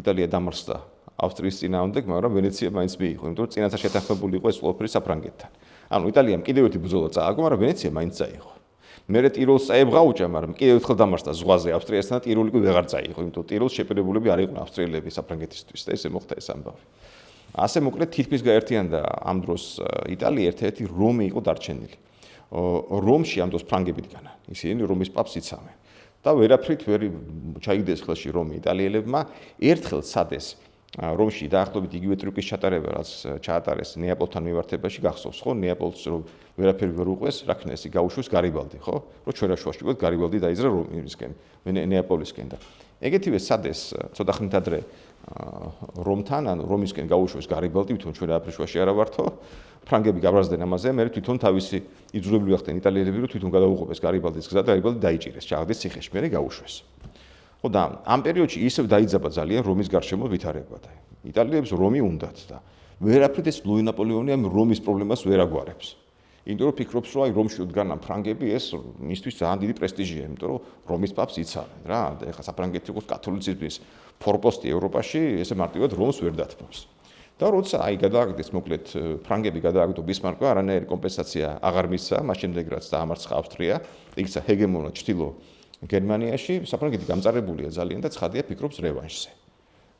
იტალია დამარცხდა ავსტრიის წინააღმდეგ, მაგრამ ვენეცია მაინც მიიღო, იმიტომ რომ წინასწარ შეთანხმებული იყო ეს ყველაფერი საფრანგეთთან. ანუ იტალიამ კიდევ ერთი ბრძოლა წააგო, მაგრამ ვენეცია მაინც წაიღო. მერე ტიროლს წაებღაუჭა, მაგრამ კიდევ ერთხელ დამარცხდა ზღვაზე ავსტრიასთან და ტიროლი კი ვეღარ წაიღო, იმიტომ რომ ტიროლს შეპირებულები არ იყვნენ ავსტრიელები საფრანგეთისთვის და ესე მოხდა ეს ამბავი. ასე მოკლედ თითქმის გაერთიანდა ამ დროს იტალია ერთ-ერთი რომი იყო დარჩენილი. რომში ამ დროს ფრანგები დგანა. ისინი რომის პაპს იცავენ. და ვერაფრით ვერ ჩაიგდეს ხელში რომი იტალიელებმა. ერთხელ სადეს რომში დაახლოებით იგივე ტრიუკის ჩატარება, რაც ჩაატარეს ნეაპოლთან მიმართებაში, გახსოვს ხო? ნეაპოლს რომ ვერაფერი ვერ უყვეს, რა ქნა ისი გაუშვეს გარიბალდი, ხო? რომ ჩვენაშუაში ვიყოთ გარიბალდი დაიზრა რომისკენ, ნეაპოლისკენ და ეგეთივე სადეს ცოტა ხნით ადრე რომთან, ანუ რომისკენ გაუშვეს გარიბალდი, თვითონ ჩვენ აფრიშუაში არა ვართო. ფრანგები გაბრაზდნენ ამაზე, მე თვითონ თავისი იძულებული ხდნენ იტალიელები, რომ თვითონ გადაუღობეს გარიბალდის გზა და გარიბალდი დაიჭირეს, ჩააგდეს ციხეში, მე გაუშვეს. ხო და ამ პერიოდში ისევ დაიძაბა ძალიან რომის გარშემო ვითარება და იტალიელებს რომი უნდათ და ვერაფრით ეს ლუი ნაპოლეონი ამ რომის პრობლემას ვერ აგვარებს. იმიტომ რომ ფიქრობს, რომ აი რომში დგანან ფრანგები, ეს მისთვის ძალიან დიდი პრესტიჟია, იმიტომ რომ რომის პაპს იცავენ რა, და ეხლა საფრანგეთი იყოს კათოლიციზმის ფორპოსტი ევროპაში, ესე მარტივად რომს ვერ დათმობს. და როცა აი გადააგდეს მოკლედ ფრანგები გადააგდო ბისმარკმა, არანაირი კომპენსაცია აღარ მისცა, მას შემდეგ რაც დაამარცხა ავსტრია, იქცა ჰეგემონად ჩრდილო გერმანიაში, საფრანგეთი გამწარებულია ძალიან და ცხადია ფიქრობს რევანშზე.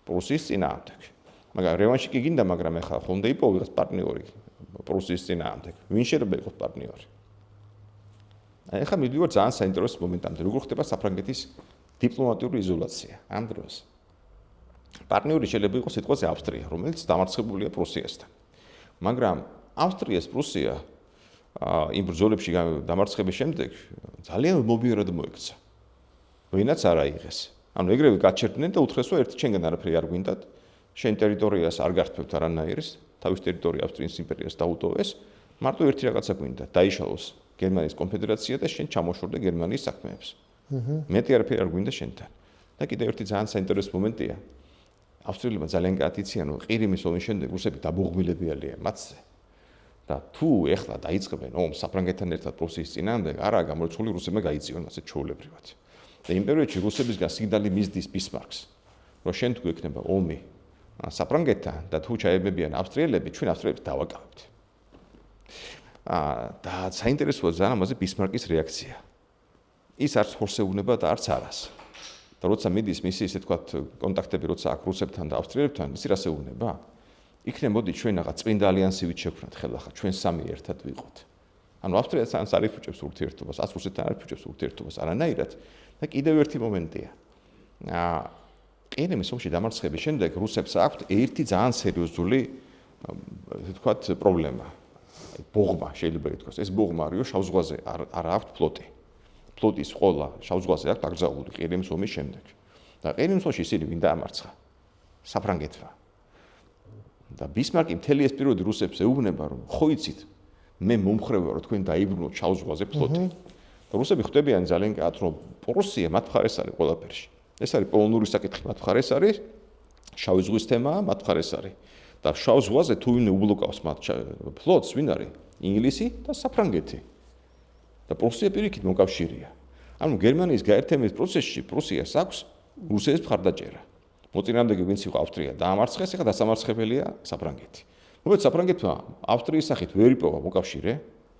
პრუსიის წინააღმდეგ. მაგრამ რევანში კი გინდა, მაგრამ ეხლა ხონდა იპოვოს პარტნიორი პრუსიის წინააღმდეგ. ვინ შეიძლება იყოს პარტნიორი? ეხლა მივიდივარ ძალიან საინტერესო მომენტამდე, როგორ ხდება საფრანგეთის დიპლომატიური იზოლაცია ამ დროს. პარტნიორი შეიძლება იყოს სიტყვაზე ავსტრია, რომელიც დამარცხებულია პრუსიასთან. მაგრამ ავსტრიას პრუსია იმ ბრძოლებში დამარცხების შემდეგ ძალიან მობიერად მოექცა. ვინაც არ აიღეს. ანუ ეგრევე გაჩერდნენ და უთხრეს, რომ ერთი ჩემგან არაფერი არ გვინდათ შენ ტერიტორიას არ გართმევთ არანაირის, თავის ტერიტორია ავსტრიის იმპერიას დაუტოვეს, მარტო ერთი რაღაცა გვინდა, დაიშალოს გერმანიის კონფედერაცია და შენ ჩამოშორდე გერმანიის საქმეებს. მეტი არაფერი არ გვინდა შენთან. და კიდევ ერთი ძალიან საინტერესო მომენტია. ავსტრიელებმა ძალიან გაათიციან, რომ ყირიმის ომის შემდეგ რუსები დაბოღმილებიალია მათზე. და თუ ეხლა დაიწყებენ ომს საფრანგეთთან ერთად პრუსიის წინააღმდეგ, არა გამორჩეული რუსებმა გაიწიონ ასე ჩვეულებრივად. და იმ პერიოდში რუსებისგან სიგნალი მისდის ბისმარკს, რომ შენ თუ ექნება ომი საფრანგეთთან და თუ ჩაებებიან ავსტრიელები, ჩვენ ავსტრიელებს დავაკავებთ. და საინტერესოა ძალიან ამაზე ბისმარკის რეაქცია. ის არც ხორსეუნება და არც არას. და როცა მიდის მისი ისე თქვათ კონტაქტები როცა აქვს რუსებთან და ავსტრიელებთან, ის რას ეუბნება? იქნებ მოდი ჩვენ რაღაც წმინდა ალიანსი ვიჩექვნათ ხელახლა, ჩვენ სამი ერთად ვიყოთ. ანუ ავსტრიასთან არ იფუჭებს ურთიერთობას, ას რუსეთთან არ იფუჭებს ურთიერთობას არანაირად. და კიდევ ერთი მომენტია. ყირიმის ომში დამარცხების შემდეგ რუსებს აქვთ ერთი ძალიან სერიოზული ესე ვთქვათ პრობლემა. ბოღმა შეიძლება ითქვას. ეს ბოღმა არის, რომ შავ ზღვაზე არ აქვთ ფლოტი. ფლოტის ყოლა შავ ზღვაზე აქვთ აკრძალული ყირიმის ომის შემდეგ. და ყირიმის ომში ისინი ვინ დაამარცხა? საფრანგეთმა. და ბისმარკი მთელი ეს პერიოდი რუსებს ეუბნება, რომ ხო იცით, მე მომხრევა რომ თქვენ დაიბრუნოთ შავ ზღვაზე ფლოტი. და რუსები ხვდებიან ძალიან კარგად, რომ პრუსია მათ მხარეს არის ყველაფერში. ეს არის პოლონური საკითხი მათ მხარეს არის, შავი ზღვის თემაა მათ მხარეს არის. და შავ ზღვაზე თუ ვინმე უბლოკავს მათ ფლოტს, ვინ არის? ინგლისი და საფრანგეთი. და პრუსია პირიქით მოკავშირეა. ანუ გერმანიის გაერთიანების პროცესში პრუსიას აქვს რუსეთის მხარდაჭერა. მოწინააღმდეგე ვინც იყო ავსტრია დაამარცხეს, ეხლა დასამარცხებელია საფრანგეთი. მოკლედ საფრანგეთმა ავსტრიის სახით ვერ იპოვა მოკავშირე,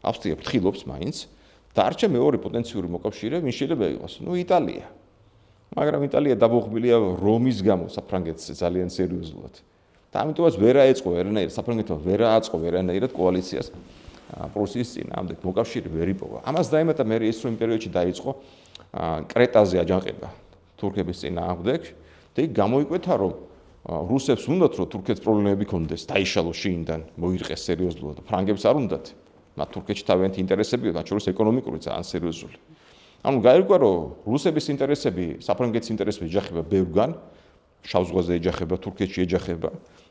ავსტრია ფრთხილობს მაინც, დარჩა მეორე პოტენციური მოკავშირე, ვინ შეიძლება იყოს? იტალია. მაგრამ იტალია დაბოღმილია რომის გამო საფრანგეთს ძალიან სერიოზულად. და ამიტომაც ვერ აეწყო ვერანაირად საფრანგეთმა ვერ ააწყო ვერანაირად კოალიციას პრუსიის წინააღმდეგ მოკავშირე ვერ იპოვა. ამას დაემატა მე ის რომ იმ პერიოდში დაიწყო კრეტაზე აჯანყება თურქების წინააღმდეგ და იქ გამოიკვეთა რომ რუსებს უნდათ რომ თურქეთს პრობლემები ქონდეს, დაიშალოს შინიდან, მოირყეს სერიოზულად და ფრანგებს არ უნდათ. მათ თურქეთში თავიანთი ინტერესებია, მათ შორის ეკონომიკური ძალიან სერიოზული. ანუ გაირკვა რომ რუსების ინტერესები საფრანგეთის ინტერესები ეჯახება ბევრგან, შავ ზღვაზე ეჯახება, თურქეთში ეჯახება.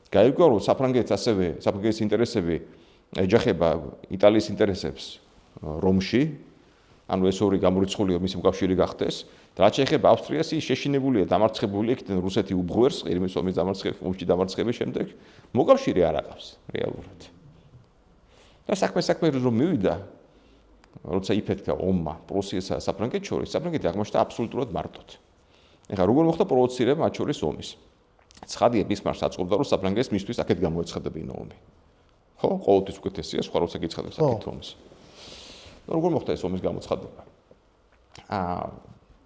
გაირკვა რომ საფრანგეთის ასევე საფრანგეთის ინტერესები ეჯახება იტალიის ინტერესებს რომში, ანუ ეს ორი გამორიცხულია მისი მოკავშირე გახდეს. და რაც შეეხება ავსტრიას, ის შეშინებულია, დამარცხებული იქიდან რუსეთი უბღვერს ყირიმის ომის ომში დამარცხების შემდეგ, მოკავშირე არ აყავს რეალურად. და საქმე რომ მივიდა, როცა იფეთქა ომმა პრუსიასა და საფრანგეთს შორის, საფრანგეთი აღმოჩნდა აბსოლუტურად მარტოდ. ეხლა როგორ მოხდა პროვოცირება მათ შორის ომის? ცხადია ბისმარკს აწყობდა, რომ საფრანგეთს მისთვის აქეთ გამოეცხადებინა ომი. ხო, ყოველთვის უკეთესია, სხვა როცა გიცხადებს აქეთ ომს. და როგორ მოხდა ეს ომის გამოცხადება?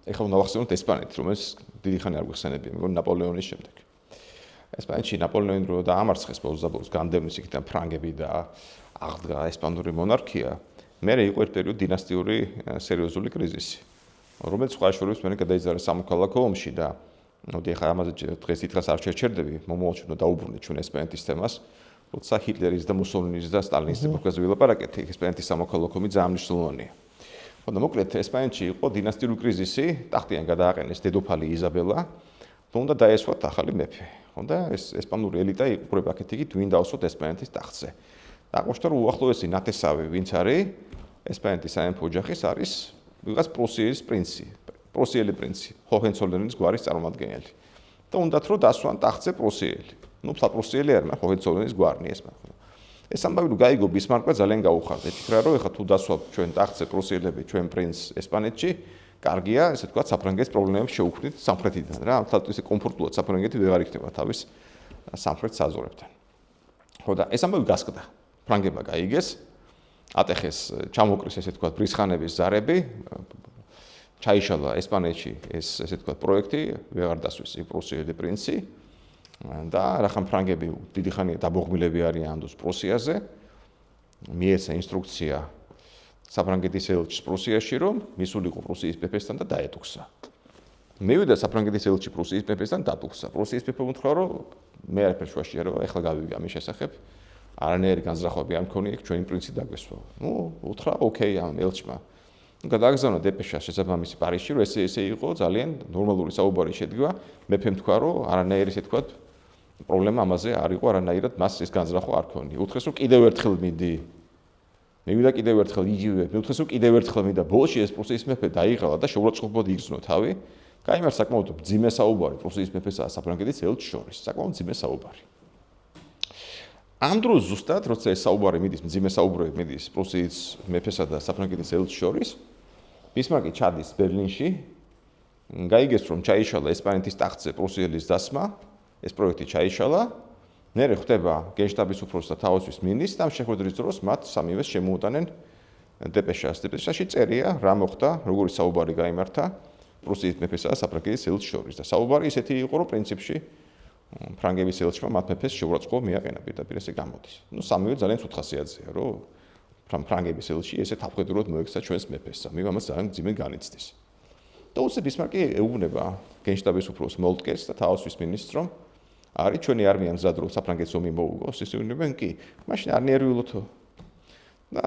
ეხლა უნდა ვახსენოთ ესპანეთი, რომელიც დიდი ხანი არ გვიხსენებია, მეგონი ნაპოლეონის შემდეგ. ესპანეთში ნაპოლეონი რო დაამარცხეს ბოლოს განდევნის იქიდან ფრანგები და აღდგა ესპანური მონარქია, მერე იყო ერთ პერიოდ დინასტიური სერიოზული კრიზისი, რომელიც სხვა შორის მერე გადაიზარდა სამოქალაქო ომში და მოდი ეხლა ამაზე დღეს დიდხანს არ შევჩერდები, მომავალში უნდა დაუბრუნდეთ ჩვენ ესპანეთის თემას, როცა ჰიტლერის და მუსოლინის და სტალინის ეპოქაზე ვილაპარაკეთ, ესპანეთის სამოქალაქო ომი ძალიან მნიშვნელოვანია. და მოკლედ ესპანეთში იყო დინასტიური კრიზისი, ტახტიან გადააყენეს დედოფალი იზაბელა და უნდა დაესვათ ახალი მეფე. და ეს ესპანური ელიტა იყურება აქეთ-იქით ვინ დაუსვათ ესპანეთის ტახტზე. და აღმოჩნდა რომ უახლოესი ნათესავი ვინც არის ესპანეთის სამეფო ოჯახის არის ვიღაც პრუსიის პრინცი, პრუსიელი პრინცი, ჰოჰენცოლერნის გვარის წარმომადგენელი. და უნდათ რომ დასვან ტახტზე პრუსიელი. პრუსიელი არ მაგრამ ჰოჰენცოლერნის გვარნი ეს მაგრამ. ეს ამბავი რომ გაიგო ბისმარკმა ძალიან გაუხარდა. ეთქრა რომ ეხლა თუ დასვავთ ჩვენ ტახტზე პრუსიელები ჩვენ პრინცს ესპანეთში, კარგია, ესე თქვა საფრანგეთის პრობლემებს შეუქმნით სამხრეთიდან რა. თალთ ისე კომფორტულად საფრანგეთი ვეღარ იქნება თავის სამხრეთ საზღვრებთან. ხო და ეს ამბავი გასკდა. ფრანგებმა გაიგეს, ატეხეს ჩამოკრეს ესე თქვა ბრისხანების ზარები, ჩაიშალა ესპანეთში ეს ესე თქვა პროექტი, ვეღარ დასვის პრუსიელი პრინცი. და რახან ფრანგები დიდი ხანია დაბოღმილები არიან ანდოს პრუსიაზე, მიეცა ინსტრუქცია საფრანგეთის ელჩს პრუსიაში, რომ მისულიყო პრუსიის მეფესთან და დაეტუქსა. მივიდა საფრანგეთის ელჩი პრუსიის მეფესთან დატუქსა. პრუსიის მეფე უთხრა, რომ მე არაფერ შუაში არ ვარ, ეხლა გავიგე ამის შესახებ. არანაირი განზრახვები არ მქონია, ჩვენი პრინცი დაგვესვა. უთხრა, ოკეი, ამ ელჩმა. გადააგზავნა დეპეშა შესაბამისი პარიზში, რომ ესე იყო ძალიან ნორმალური საუბარი შედგა. მეფემ თქვა, რომ არანაირი ესე თქვა პრობლემა ამაზე არ იყო არანაირად მას ეს განზრახვა არ ქონია. უთხრეს რომ კიდევ ერთხელ მიდი. მივიდა კიდევ ერთხელ იგივე. მე უთხრეს რომ კიდევ ერთხელ მივიდა. ბოლოში ეს პრუსიის მეფე დაიღალა და შეურაცხყოფოდ იგრძნო თავი. გაიმართა საკმაოდ მძიმე საუბარი პრუსიის მეფესა და საფრანგეთის ელჩს შორის. საკმაოდ მძიმე საუბარი. ამ დროს ზუსტად როცა ეს საუბარი მიდის, მძიმე საუბრები მიდის პრუსიის მეფესა და საფრანგეთის ელჩს შორის, ბისმარკი ჩადის ბერლინში, გაიგეს რომ ჩაიშალა ესპანეთის ტახტზე პრუსიელის დასმა, ეს პროექტი ჩაიშალა, მერე ხდება გენშტაბის უფროსი და თავისუფლის მინისტრი და ამ შეხვედრის დროს მათ სამივეს შემოუტანენ დეპეშას. დეპეშაში წერია რა მოხდა, როგორი საუბარი გაიმართა პრუსიის მეფესა და საფრანგეთის ელჩს შორის და საუბარი ისეთი იყო, რომ პრინციპში ფრანგების ელჩმა მათ მეფეს შეურაცხყოფა მიაყენა პირდაპირ ესე გამოდის. ნუ სამივე ძალიან ცუდ ხასიათზეა, რომ ფრანგების ელჩი ესე თავხედროდ მოექცა ჩვენს მეფეს. სამივე ამას ძალიან ძიმე განიცდის. და უცებ ბისმარკი ეუბნება გენშტაბის უფროს მოლტკეს და თავისუფლის მინისტრს, რომ არის ჩვენი არმია მზად რომ საფრანგეთს ომი მოუგოს, ისე უნებენ კი, მაშინ არ ნერვიულოთო. და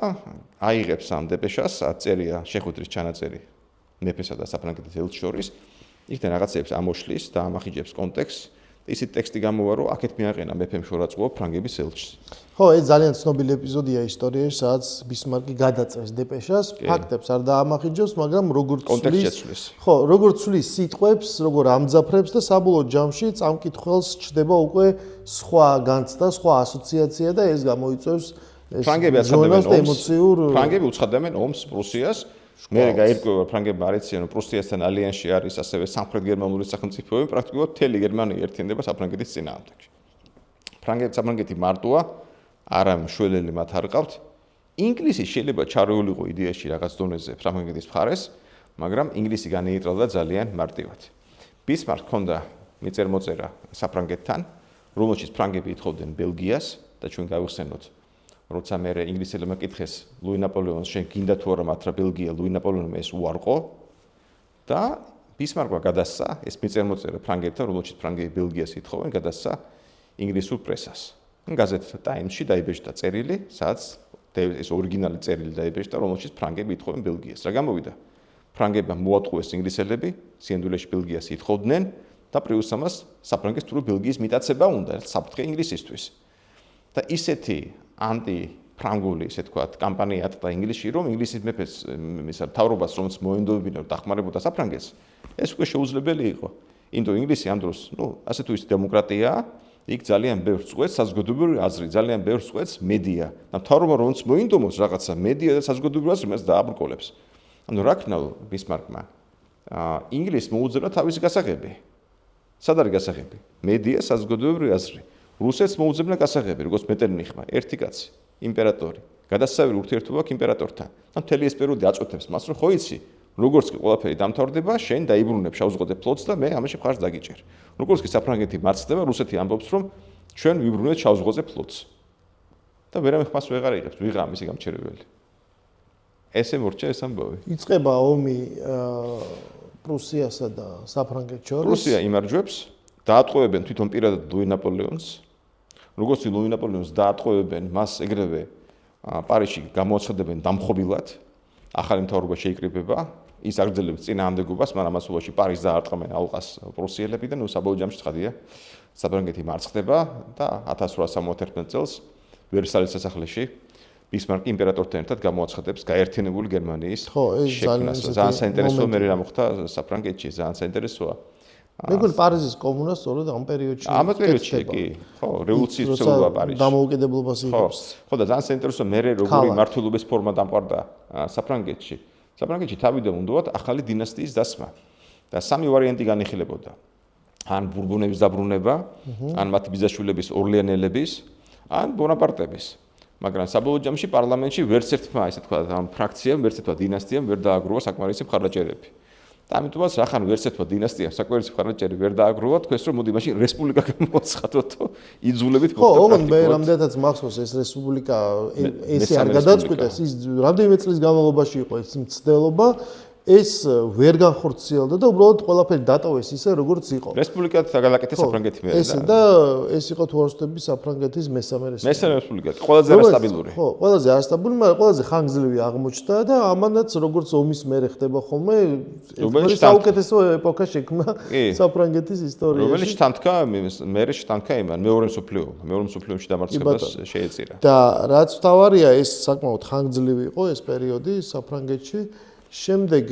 აიღებს ამ დეპეშას, წერია შეხვედრის ჩანაწერი მეფესა და საფრანგეთის ელჩს შორის, იქიდან რაღაცებს ამოშლის და ამახიჯებს კონტექსტს. ისეთი ტექსტი გამოვა, რომ აქეთ მიაყენა მეფემ შორაცხყოფა ფრანგების ელჩს. ხო, ეს ძალიან ცნობილი ეპიზოდია ისტორიაში, სადაც ბისმარკი გადაწერს დეპეშას, ფაქტებს არ დაამახიჯებს, მაგრამ როგორც კონტექსტს ხო, როგორც ცulis სიტყვებს, როგორ ამძაფრებს და საბოლოო ჯამში წამკითხველს ჩდება უკვე სხვა განცდა, სხვა ასოციაცია და ეს გამოიწვევს ფრანგები უცხადდებენ ომს პრუსიას. მე გაირკვევა ფრანგებმა არ იციან რომ პრუსიასთან ალიანსში არის ასევე სამხრეთ გერმანული სახელმწიფოები, პრაქტიკულად მთელი გერმანია ერთიანდება საფრანგეთის წინააღმდეგ. საფრანგეთი მარტოა, არა მშველელი მათ არ ყავთ. ინგლისი შეიძლება ჩარეულიყო იდეაში რაღაც დონეზე ფრანგეთის მხარეს, მაგრამ ინგლისი განეიტრალდა ძალიან მარტივად. ბისმარკ ჰქონდა მიწერ-მოწერა საფრანგეთთან, რომელშიც ფრანგები ითხოვდნენ ბელგიას და ჩვენ გავიხსენოთ როცა მე ინგლისელებმა კითხეს ლუი ნაპოლეონს შენ გინდა თუ არა მათ რა ბელგია ლუი ნაპოლეონმა ეს უარყო და ბისმარკმა გადასცა ეს მიწერ-მოწერა ფრანგებთან, რომელშიც ფრანგები ბელგიას ითხოვენ, გადასცა ინგლისურ პრესას. გაზეთ ტაიმსში დაიბეჭდა წერილი, სადაც ეს ორიგინალი წერილი დაიბეჭდა, რომელშიც ფრანგები ითხოვენ ბელგიას. რა გამოვიდა? ფრანგებმა მოატყუეს ინგლისელები, სიენდულეში ბელგიას ითხოვდნენ და პლუს ამას საფრანგეთს თუ ბელგიის მიტაცება უნდა, საფრთხე ინგლისისთვის. და ისეთი ანტი-ფრანგული, ესე ვთქვათ, კამპანია ატყდა ინგლისში, რომ ინგლისის მეფეს მთავრობას რომც მოენდობინა დახმარებოდა საფრანგეთს, ეს უკვე შეუძლებელი იყო. იმიტომ ინგლისი ამ დროს, ასე თუ ისე დემოკრატიაა, იქ ძალიან ბევრს წყვეტს საზოგადოებრივი აზრი, ძალიან ბევრს წყვეტს მედია. და მთავრობა რომც მოინდომოს რაღაცა მედია და საზოგადოებრივი აზრი მას დააბრკოლებს. ანუ რა ქნა ბისმარკმა? ინგლისს მოუძებნა თავისი გასაღები. სად არის გასაღები? მედია, საზოგადოებრივი აზრი. რუსეთს მოუძებნა გასაღები, როგორც მეტერნიხმა, ერთი კაცი, იმპერატორი. გადასავალი ურთიერთობა აქვს იმპერატორთან. და მთელი ეს პერიოდი აწყვეტებს მას, რომ ხო იცი, როგორც კი ყველაფერი დამთავრდება, შენ დაიბრუნებ შავზღუდე ფლოტს და მე ამაში მხარს დაგიჭერ. როგორც კი საფრანგეთი მარცხდება, რუსეთი ამბობს, რომ ჩვენ ვიბრუნებთ შავზღუდე ფლოტს. და ვერა ხმას ვეღარ იღებს, ვიღა ამისი გამჩერებელი. ესე მორჩა ეს ამბავი. იწყება ომი პრუსიასა და საფრანგეთს შორის. პრუსია იმარჯვებს, დაატყვევებენ თვითონ პირადად ლუი ნაპოლეონს. როგორც ლუი ნაპოლეონს დაატყვევებენ, მას ეგრევე პარიზში გამოაცხადებენ დამხობილად. ახალი მთავრობა შეიკრიბება, ის აგრძელებს წინააღმდეგობას, მაგრამ ამასობაში პარიზს დაარტყმენ ალყას პრუსიელები და საბოლოო ჯამში ცხადია, საფრანგეთი მარცხდება და 1871 წელს ვერსალის სასახლეში ბისმარკი იმპერატორთან ერთად გამოაცხადებს გაერთიანებული გერმანიის შექმნას. ძალიან საინტერესოა მე რა მოხდა საფრანგეთში, ძალიან საინტერესოა. მეგონი პარიზის კომუნა სწორედ ამ პერიოდში. ამ პერიოდში კი, ხო, რევოლუციის ცელობა პარიზში. დამოუკიდებლობას იღებს. ხო და ძალიან საინტერესოა მე როგორი მართლობის ფორმა დამყარდა საფრანგეთში. საფრანგეთში თავიდან უნდათ ახალი დინასტიის დასმა. და სამი ვარიანტი განიხილებოდა. ან ბურბონების დაბრუნება, ან მათი ბიძაშვილების ორლეანელების, ან ბონაპარტების. მაგრამ საბოლოო ჯამში პარლამენტში ვერც ერთმა, ესე თქვა, ამ ფრაქციამ, ვერც ერთმა დინასტიამ ვერ დააგროვა საკმარისი მხარდაჭერები. და ამიტომაც რახან ვერც ერთმა დინასტიამ საკმარისი მხარდაჭერები ვერ დააგროვა, თქვენს რომ მოდი მაშინ რესპუბლიკა გამოაცხადოთ, იძულებით მოხდა. ხო, ოღონდ მე რამდენადაც მახსოვს ეს რესპუბლიკა ესე არ გადაწყვიტეს, ის რამდენიმე წლის განმავლობაში იყო ეს მცდელობა. ეს ვერ განხორციელდა და უბრალოდ ყველაფერი დატოვეს ისე როგორც იყო. რესპუბლიკად გადაკეთეს საფრანგეთი მე ეს და ეს იყო თუაროსტების საფრანგეთის მესამე რესპუბლიკა. ყველაზე არასტაბილური. ხო, ყველაზე არასტაბილური, მაგრამ ყველაზე ხანგრძლივი აღმოჩნდა და ამანაც როგორც ომის მერე ხდება ხოლმე, ეს საუკეთესო ეპოქა შექმნა საფრანგეთის ისტორიაში. რომელიც თანთქა მერე თანთქა იმან მეორე მსოფლიოში დამარცხებას შეეწირა. და რაც თავარია ეს საკმაოდ ხანგრძლივი იყო ეს პერიოდი საფრანგეთში. შემდეგ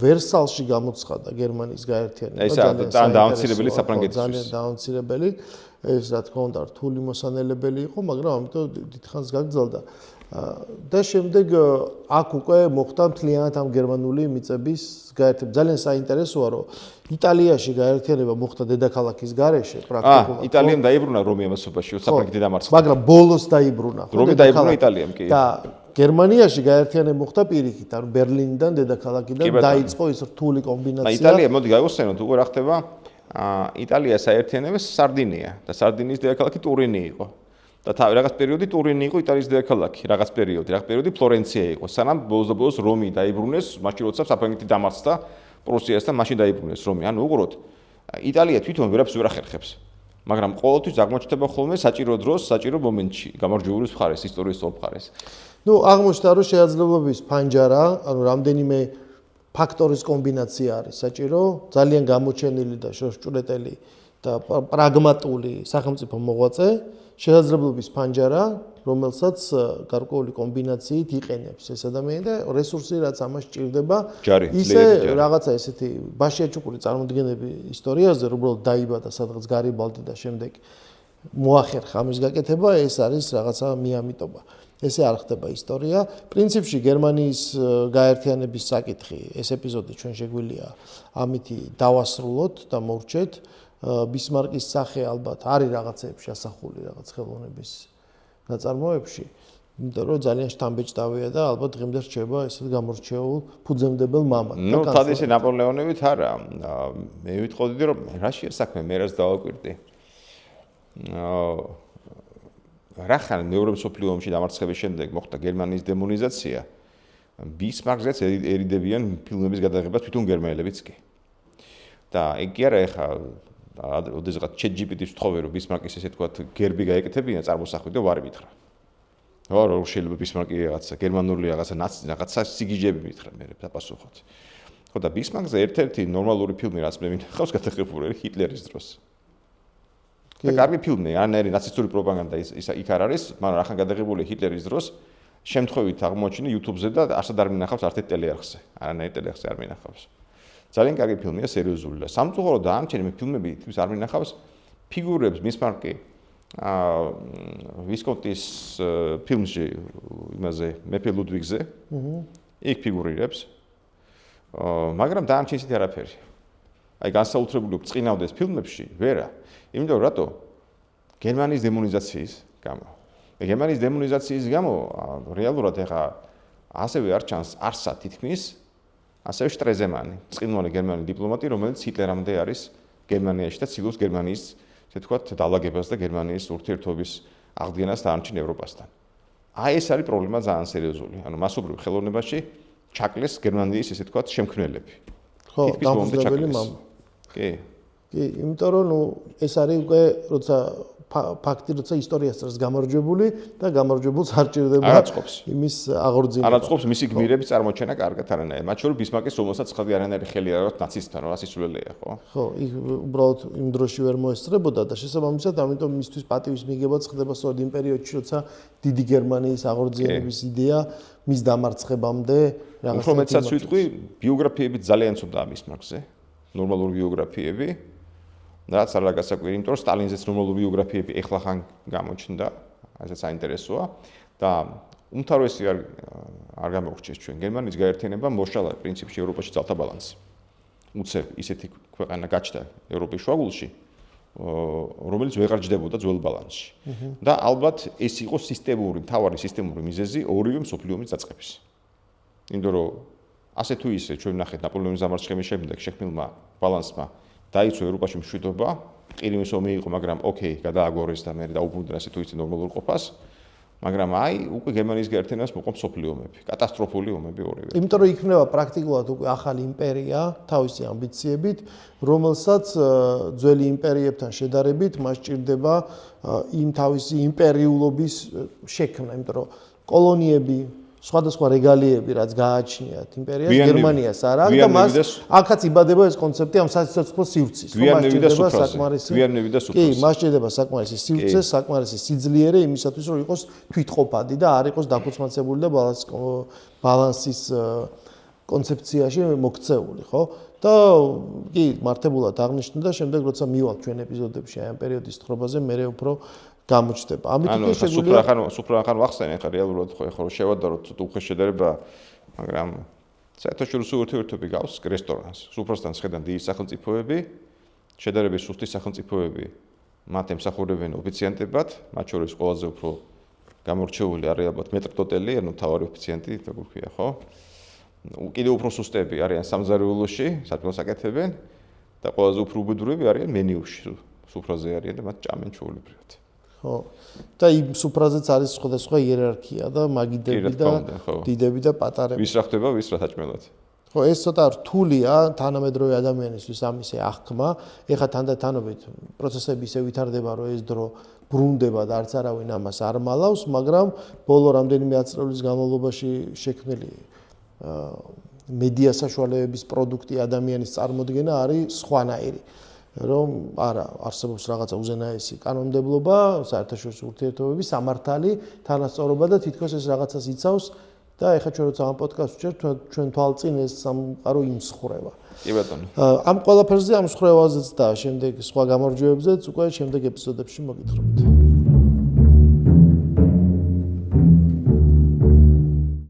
ვერსალში გამოცხადა გერმანიის გაერთიანება. ეს ძალიან დაუნცირებელი საფრანგეთის. ძალიან დაუნცირებელი. ეს რა თქმა უნდა რთული მოსანელებელი იყო, მაგრამ ამიტომ დიდხანს გაგრძელდა. და შემდეგ აქ უკვე მოხდა მთლიანად ამ გერმანული მიწების გაერთიანება. ძალიან საინტერესოა, რომ იტალიაში გაერთიანება მოხდა დედაქალაქის გარეშე პრაქტიკულად. იტალიამ დაიბრუნა რომი ამასობაში, საფრანგეთი დამარცხდა. მაგრამ ბოლოს დაიბრუნა. რომი დაიბრუნა იტალიამ, კი. და გერმანიაში გაერთიანება მოხდა პირიქით, ანუ ბერლინიდან დედაქალაქიდან დაიწყო ის რთული კომბინაცია. იტალია, მოდი გავიხსენოთ, უკვე რა ხდება? იტალია საერთიანებას სარდინია და სარდინიის დედაქალაქი ტურინი იყო. და თავი რაღაც პერიოდი ტურინი იყო იტალიის დედაქალაქი, რაღაც პერიოდი ფლორენცია იყო. სანამ ბოლოს რომი დაიბრუნეს, მაშინ როცა საფრანგეთი დამარცხდა პრუსიასთან, მაშინ დაიბრუნეს რომი. ანუ უყუროთ, იტალია თვითონ ვერაფერს ვერ ახერხებს. მაგრამ ყოველთვის აღმოჩნდება ხოლმე საჭირო დროს, საჭირო მომენტში, გამარჯვებული მხარეს, ისტორიის ორ მხარეს. აღმოჩნდა, რომ შეაძლებლობების ფანჯარა, ანუ რამდენიმე ფაქტორის კომბინაცია არის საჭირო, ძალიან გამოჩენილი და შორსჭურეტელი და პრაგმატული სახელმწიფო მოღვაწე, შეაძლებლობის ფანჯარა, რომელსაც გარკვეული კომბინაციით იყენებს ეს ადამიანი და რესურსი რაც ამას ჭირდება, ისე რაღაცა ესეთი ბაშიაჩუკური წარმოდგენები ისტორიაზე, რომ უბრალოდ დაიბადა სადღაც გარიბალდი და შემდეგ მოახერხა ამის გაკეთება, ეს არის რაღაცა მიამიტობა. ესე არ ხდება ისტორია. პრინციპში გერმანიის გაერთიანების საკითხი, ეს ეპიზოდი ჩვენ შეგვიძლია ამითი დავასრულოთ და მოვრჩეთ. ბისმარკის სახე ალბათ არის რაღაცეებში ასახული რაღაც ხელოვნების ნაწარმოებში, იმიტომ რომ ძალიან შთამბეჭდავია და ალბათ დღემდე რჩება ესეთ გამორჩეულ ფუძემდებელ მამად. ნუ თად ისე ნაპოლეონებით არა. მე ვიტყოდი რომ რაშია საქმე, მე რაც დავაკვირდი. რახან მეორე მსოფლიო ომში დამარცხების შემდეგ მოხდა გერმანიის დემონიზაცია, ბისმარკზეც ერიდებიან ფილმების გადაღებას თვითონ გერმანელებიც კი. და ეგ კი არა ეხა ოდესღაც ChatGPT-ს ვთხოვე რომ ბისმარკის ესე თქვა გერბი გაეკეთებინა წარმოსახვით და ვარ მითხრა. რა შეიძლება ბისმარკი რაღაცა გერმანული რაღაცა სიგიჟები მითხრა მე დაპასუხოთ. ხო და ბისმარკზე ერთ-ერთი ნორმალური ფილმი რაც მე მინახავს გადაღებული ჰიტლერის დროს. და კარგი ფილმი, არანაირი ნაცისტური პროპაგანდა იქ არ არის, მაგრამ ახან გადაღებული ჰიტლერის დროს შემთხვევით აღმოჩინე YouTube-ზე და არსად არ მინახავს არც ტელეარხზე. არანაირი ტელეარხზე არ მინახავს. ძალიან კარგი ფილმია, სერიოზული და სამწუხაროდ დაამჩენი ფილმები თვითონ არ მინახავს ფიგურებს ბისმარკი ვისკონტის ფილმში იმაზე მეფე ლუდვიგზე. იქ ფიგურირებს. მაგრამ დაამჩენი ისეთი არაფერი. აი განსაუთრებული წინავდეს ფილმებში ვერა. იმიტომ რატო? გერმანიის დემონიზაციის გამო. გერმანიის დემონიზაციის გამო რეალურად ეხა ასევე არ ჩანს არსა თითქმის ასევე შტრეზემანი, წინვალი გერმანელი დიპლომატი, რომელიც ჰიტლერამდე არის გერმანიაში და ცდილობს გერმანიის, ესე ვთქვათ, დაალაგებას და გერმანიის ურთიერთობის აღდგენას დაარჩენ ევროპასთან. აი ეს არის პრობლემა ძალიან სერიოზული. ანუ მასობრივ ხელოვნებაში ჩაკლეს გერმანიის, ესე ვთქვათ, შემქმნელები. ხო, დამხმარებელი მამა. კი. კი, იმიტომ რომ ეს არის უკვე როცა ფაქტი როცა ისტორიას წერს გამარჯვებული და გამარჯვებულს არ ჭირდება იმის აღორძინება. არაწყობს მისი გმირების წარმოჩენა კარგად არანაირი. მათ შორის ბისმარკის რომელსაც ხალხი არანაირი ხელი არ აქვს ნაცისტთან, რა სისულელეა, ხო? ხო, იქ უბრალოდ იმ დროში ვერ მოესწრებოდა და შესაბამისად ამიტომ მისთვის პატივის მიღებაც ხდება სწორედ იმ პერიოდში, როცა დიდი გერმანიის აღორძინების იდეა მის დამარცხებამდე რაღაცა უფრო მეტსაც ვიტყვი, ბიოგრაფიები ძალიან ცუდაა ბისმარკზე. ნორმალური ბიოგრაფიები რაც არ გასაკვირი, იმიტომ რომ სტალინზეც ნორმალური ბიოგრაფიები ეხლა ხან გამოჩნდა, ასე საინტერესოა და უმთავრესი არ გამოგვრჩეს ჩვენ გერმანიის გაერთიანება მოშალა პრინციპში ევროპაში ძალთა ბალანსი. უცებ ისეთი ქვეყანა გაჩნდა ევროპის შუაგულში, რომელიც ვეღარ ჯდებოდა ძველ ბალანსში. და ალბათ ეს იყო მთავარი სისტემური მიზეზი ორივე მსოფლიო ომის დაწყების. იმიტომ რომ ასე თუ ისე ჩვენ ვნახეთ ნაპოლეონის დამარცხების შემდეგ შექმნილმა ბალანსმა დაიცვა ევროპაში მშვიდობა, ყირიმის ომი იყო, მაგრამ ოკეი, გადააგორეს და მე დაუბრუნდა ასე თუ ისე ნორმალურ ყოფას. მაგრამ აი უკვე გერმანიის გაერთიანებას მოყვა მსოფლიო ომები, კატასტროფული ომები ორივე. იმიტომ რომ იქნება პრაქტიკულად უკვე ახალი იმპერია თავისი ამბიციებით, რომელსაც ძველი იმპერიებთან შედარებით მას ჭირდება იმ თავისი იმპერიულობის შექმნა, იმიტომ რომ კოლონიები სხვადასხვა რეგალიები რაც გააჩნიათ იმპერიას გერმანიას არ აქვს და მას აქაც იბადება ეს კონცეფტი ამ სასიცოცხლო სივრცის რომ მას ჭირდება საკმარისი კი მას ჭირდება საკმარისი სივრცე საკმარისი სიძლიერე იმისათვის რომ იყოს თვითყოფადი და არ იყოს დაქუცმაცებული და ბალანსის კონცეფციაში მოქცეული ხო და კი მართებულად აღნიშნე და შემდეგ როცა მივალ ჩვენ ეპიზოდებში აი ამ პერიოდის თხრობაზე მე უფრო გამოჩნდება. ამით უკვე შეგვიძლია სუფრახან ვახსენე ხა რეალურად ხო შევადაროთ უხე შედარება, მაგრამ საერთაშორისო ურთიერთობები გავს რესტორანს. სუფრასთან შედან დიდი სახელმწიფოები, შედარებით სუსტი სახელმწიფოები მათ ემსახურებენ ოფიციანტებად, მათ შორის ყველაზე უფრო გამორჩეული არის ალბათ მეტრდოტელი, ანუ თავარი ოფიციანტი, როგორ ქვია, ხო? კიდევ უფრო სუსტები არიან სამზარეულოში, საჭმელს აკეთებენ და ყველაზე უფრო უბედურები არიან მენიუში. სუფრაზე არიან და მათ ჭამენ ჩვეულებრივად. ხო. და იმ სუფრაზეც არის სხვადასხვა იერარქია და მაგიდები და დიდები და პატარები. ვის რა ხდება, ვის რა საჭმელად. ხო, ეს ცოტა რთულია თანამედროვე ადამიანისთვის ამისე აღქმა. ეხლა თანდათანობით პროცესები ისე ვითარდება, რომ ეს დრო ბრუნდება და არც არავინ ამას არ მალავს, მაგრამ ბოლო რამდენიმე ათწლეულის განმავლობაში შექმნილი მედია საშუალებების პროდუქტი ადამიანის წარმოდგენა არის სხვანაირი. რომ არა არსებობს რაღაცა უზენაესი კანონმდებლობა, საერთაშორისო ურთიერთობების სამართალი, თანასწორობა და თითქოს ეს რაღაცას იცავს და ეხლა ჩვენ როცა ამ პოდკასტს ვჭერთ, ჩვენ თვალწინ ეს სამყარო იმსხვრევა. კი ბატონო. ამ ყველაფერზე ამ მსხვრევაზეც და შემდეგ სხვა გამარჯვებებზეც უკვე შემდეგ ეპიზოდებში მოგითხრობთ.